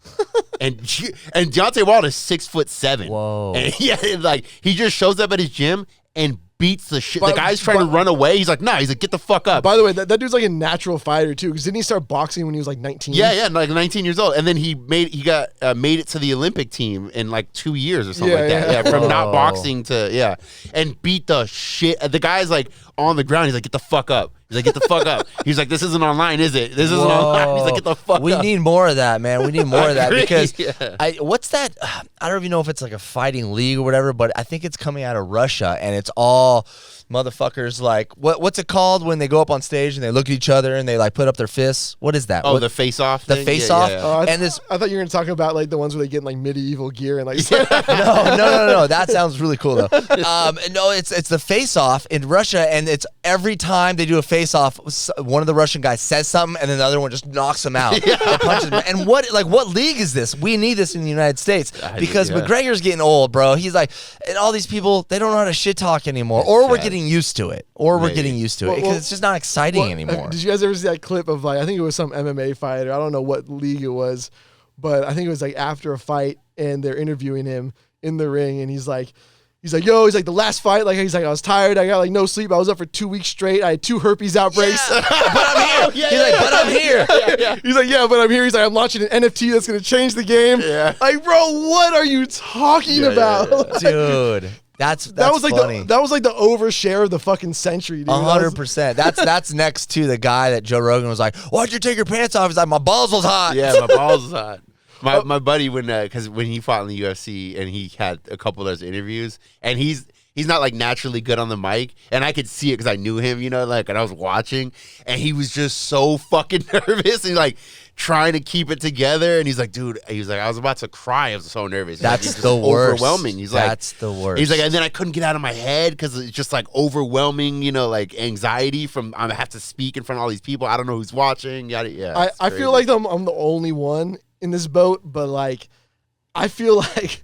and Deontay Wilder is 6'7". Whoa! And like he just shows up at his gym and beats the shit. But- the guy's trying to run away. He's like, nah. He's like, get the fuck up. By the way, that dude's like a natural fighter too. Because didn't he start boxing when he was like 19? Yeah, like 19 years old, and then he made it to the Olympic team in like 2 years or something like that. Yeah. Yeah, from not Whoa. boxing to and beat the shit. The guy's like on the ground. He's like, get the fuck up. He's like, get the fuck up. He's like, this isn't online, is it? This isn't online. He's like, get the fuck up. We need more of that, man. We need more of that agree, because yeah. what's that? I don't even know if it's like a fighting league or whatever, but I think it's coming out of Russia, and it's all motherfuckers like what's it called when they go up on stage and they look at each other and they like put up their fists? What is that? Oh, the face off. The face off. And this. I thought you were gonna talk about like the ones where they get in like medieval gear and like. No. That sounds really cool though. No, it's the face off in Russia, and it's every time they do a face off, one of the Russian guys says something, and then the other one just knocks him out, or punches him. And what league is this? We need this in the United States because McGregor's getting old, bro. He's like, and all these people, they don't know how to shit talk anymore, or we're getting used to it, because it's just not exciting anymore. Did you guys ever see that clip of like I think it was some MMA fighter? I don't know what league it was, but I think it was like after a fight and they're interviewing him in the ring, and he's like, yo, the last fight, like he's like, I was tired, I got like no sleep, I was up for 2 weeks straight, I had 2 herpes outbreaks. But I'm here. He's like, but I'm here. He's like, yeah, but I'm here. He's like, I'm launching an NFT that's gonna change the game. Yeah. Like, bro, what are you talking about? Dude. That was like funny. that was like the overshare of the fucking century, dude. 100%. That's next to the guy that Joe Rogan was like, "Why'd you take your pants off?" He's like, "My balls was hot." Yeah, my balls was hot. My buddy because when he fought in the UFC and he had a couple of those interviews, and he's not like naturally good on the mic, and I could see it because I knew him, you know, like, and I was watching, and he was just so fucking nervous and like trying to keep it together, and he's like, dude, I was about to cry. I was so nervous. That's like, the worst. Overwhelming. That's the worst. He's like, and then I couldn't get out of my head because it's just like overwhelming, you know, like anxiety from I have to speak in front of all these people. I don't know who's watching. Yeah. I feel like I'm the only one in this boat, but like, I feel like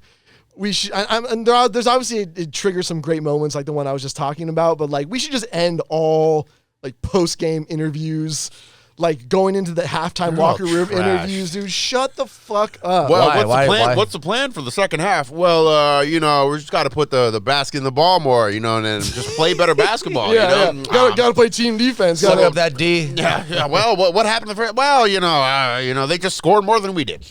we should. There's obviously it triggers some great moments like the one I was just talking about, but like we should just end all like post game interviews. Like going into the halftime locker room interviews, dude. Shut the fuck up. Well, Why? What's the plan for the second half? Well, you know, we just got to put the basket in the ball more, you know, and then just play better basketball. Yeah, you know? Gotta play team defense. Suck up that D. Yeah. Well, what happened the first? Well, you know, they just scored more than we did.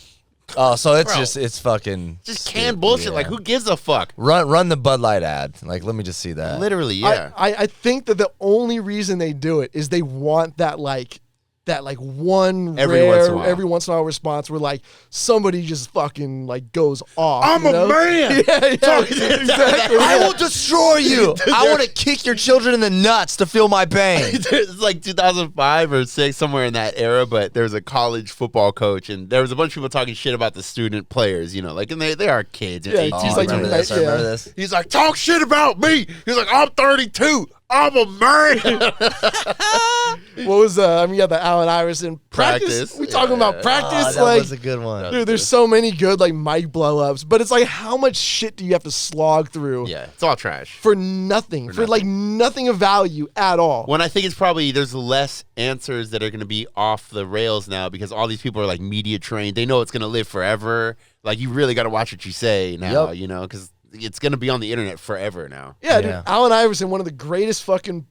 Oh, so it's fucking Just canned bullshit. Yeah. Like, who gives a fuck? Run the Bud Light ad. Like, let me just see that. Literally, yeah. I think that the only reason they do it is they want that one Every once in a while. every once in a while response where like somebody just fucking like goes off. I'm you a know? man. Yeah, exactly. I will destroy you. I want to kick your children in the nuts to feel my pain. It's like 2005 or 6, somewhere in that era, but there was a college football coach, and there was a bunch of people talking shit about the student players, you know, like, and they are kids. Yeah, He's he's I like, remember yeah. this. I remember this. He's like, talk shit about me. He's like, I'm 32. I'm a man. What was I mean, you got the Allen Iverson practice. We talking about practice? That like, was a good one. dude, there's so many good like mic blow ups, but it's like how much shit do you have to slog through? Yeah, it's all trash. For nothing. For like nothing of value at all. When I think it's probably there's less answers that are going to be off the rails now because all these people are like media trained. They know it's going to live forever. Like you really got to watch what you say now, you know, because it's going to be on the internet forever now. Yeah, dude. Allen Iverson, one of the greatest fucking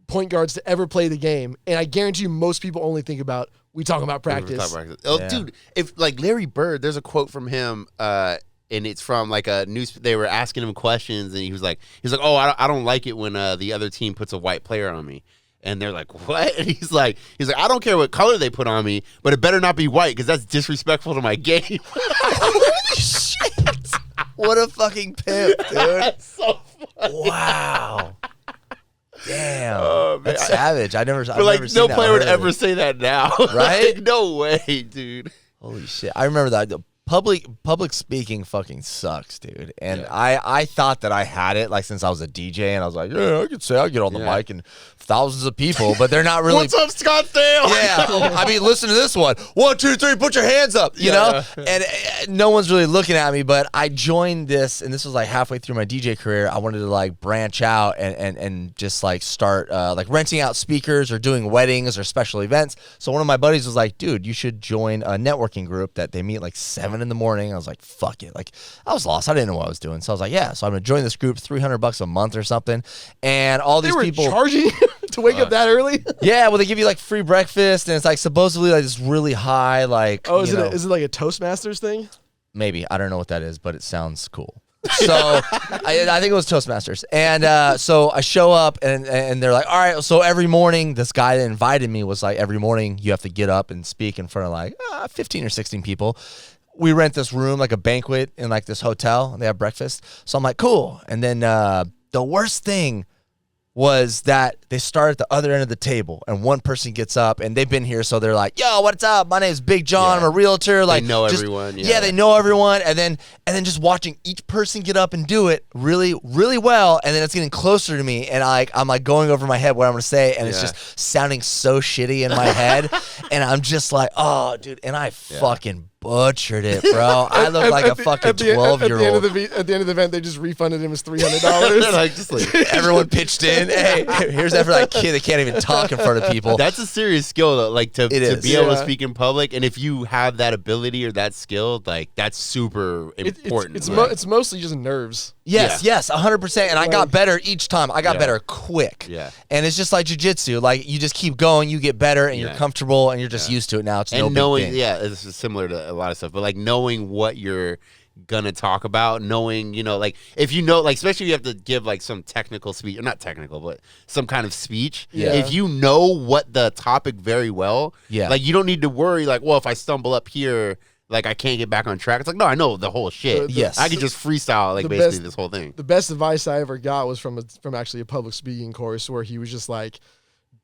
point guards to ever play the game. And I guarantee you most people only think about, we talking about practice. Oh, dude, if like Larry Bird, there's a quote from him, and it's from like a news. They were asking him questions, and he was like, oh, I don't like it when the other team puts a white player on me. And they're like, what? And he's like, I don't care what color they put on me, but it better not be white because that's disrespectful to my game. Holy shit. What a fucking pimp, dude. That's so funny. Wow. Damn. That's savage. I've never seen no that player would ever say that now. Right? Like, no way, dude. Holy shit. I remember that. Public speaking fucking sucks, dude. And I thought that I had it like since I was a DJ, and I was like, yeah, I could say I get on the mic and thousands of people, but they're not really. What's up, Scottsdale? Yeah. I mean, listen to this one. 1, 2, 3, put your hands up, you know? And no one's really looking at me, but I joined this, and this was like halfway through my DJ career. I wanted to like branch out and just like start like renting out speakers or doing weddings or special events. So one of my buddies was like, dude, you should join a networking group that they meet like 7 in the morning. I was like, fuck it. Like, I was lost. I didn't know what I was doing. So I was like, yeah. So I'm going to join this group, $300 a month or something. And all these people charging to wake up that early? Yeah, well, they give you like free breakfast, and it's like supposedly like this really high, like. Oh, is it like a Toastmasters thing? Maybe. I don't know what that is, but it sounds cool. So I think it was Toastmasters. And so I show up, and they're like, all right, so every morning, this guy that invited me was like, every morning you have to get up and speak in front of like 15 or 16 people. We rent this room, like a banquet in like this hotel, and they have breakfast. So I'm like, cool. And then the worst thing was that they start at the other end of the table, and one person gets up, and they've been here, so they're like, yo, what's up? My name's Big John. I'm a realtor. Like, they know everyone. Yeah, they know everyone. And then just watching each person get up and do it really, really well, and then it's getting closer to me, and I'm like going over my head what I'm going to say, and it's just sounding so shitty in my head, and I'm just like, oh, dude, and I fucking butchered it, bro. I look like a fucking 12-year-old. At the end of the event, they just refunded him his $300. like, everyone pitched in. Hey, here's that for that kid that can't even talk in front of people. That's a serious skill, though. Like to be able to speak in public, and if you have that ability or that skill, like that's super important. It's mostly just nerves. Yes, 100%. And I got better each time. I got better quick. Yeah. And it's just like jiu-jitsu. Like you just keep going, you get better, and you're comfortable, and you're just used to it now. It's no big thing. Yeah, this is similar to a lot of stuff, but like knowing what you're gonna talk about, knowing, you know, like if you know, like especially if you have to give like some technical speech, or not technical, but some kind of speech. Yeah. If you know what the topic very well, like you don't need to worry like, well, if I stumble up here, like I can't get back on track. It's like, no, I know the whole shit. I could just freestyle like basically this whole thing. The best advice I ever got was from actually a public speaking course where he was just like,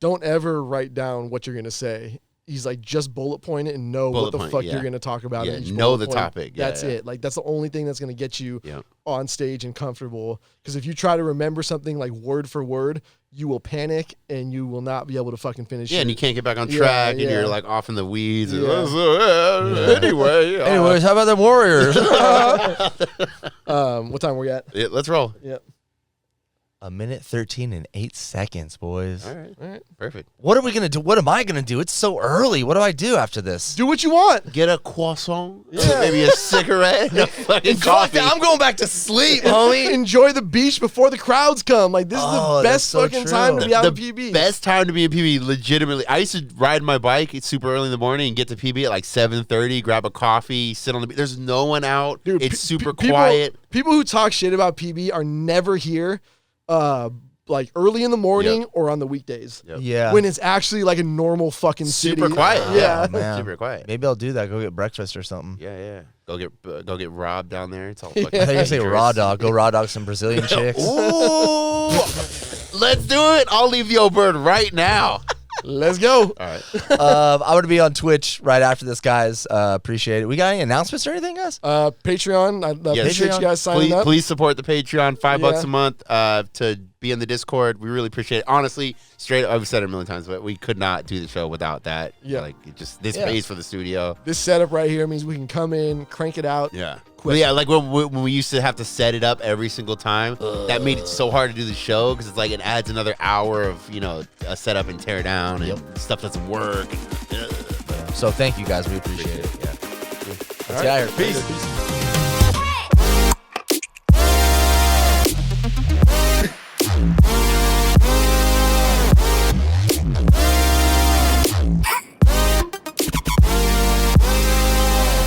don't ever write down what you're gonna say. He's like, just bullet point it and know what the fuck you're going to talk about. Yeah, know the topic. That's it. Like, that's the only thing that's going to get you on stage and comfortable. Because if you try to remember something like word for word, you will panic and you will not be able to fucking finish it. Yeah, and you can't get back on track and you're like off in the weeds. Anyways, how about the Warriors? What time are we at? Yeah, let's roll. Yep. 1:13 and 8 seconds, boys. All right. Perfect. What are we going to do? What am I going to do? It's so early. What do I do after this? Do what you want. Get a croissant, maybe a cigarette, a fucking coffee. I'm going back to sleep, homie. Enjoy the beach before the crowds come. Like, this is the best fucking time to be out in PB. Best time to be in PB, legitimately. I used to ride my bike super early in the morning and get to PB at like 7:30, grab a coffee, sit on the beach. There's no one out. Dude, it's super quiet. People who talk shit about PB are never here. Like early in the morning or on the weekdays. Yeah. When it's actually like a normal fucking city. Super quiet. Yeah. Man. Super quiet. Maybe I'll do that. Go get breakfast or something. Yeah. Go get robbed down there. It's all fucking I thought you were going to say raw dog. Go raw dog some Brazilian chicks. Ooh. Let's do it. I'll leave the old bird right now. Let's go. All right. I'm going to be on Twitch right after this, guys. Appreciate it. We got any announcements or anything, guys? Patreon. I appreciate you guys signing up. Please support the Patreon. $5 a month to be in the Discord. We really appreciate it. Honestly, straight up, I've said it a million times, but we could not do the show without that. Yeah. Like, this pays for the studio. This setup right here means we can come in, crank it out. Yeah. Quick. Yeah, like when we used to have to set it up every single time, that made it so hard to do the show because it's like it adds another hour of, a setup and tear down and stuff doesn't work. So thank you guys. We appreciate it. Yeah. Let's get out of here. Peace.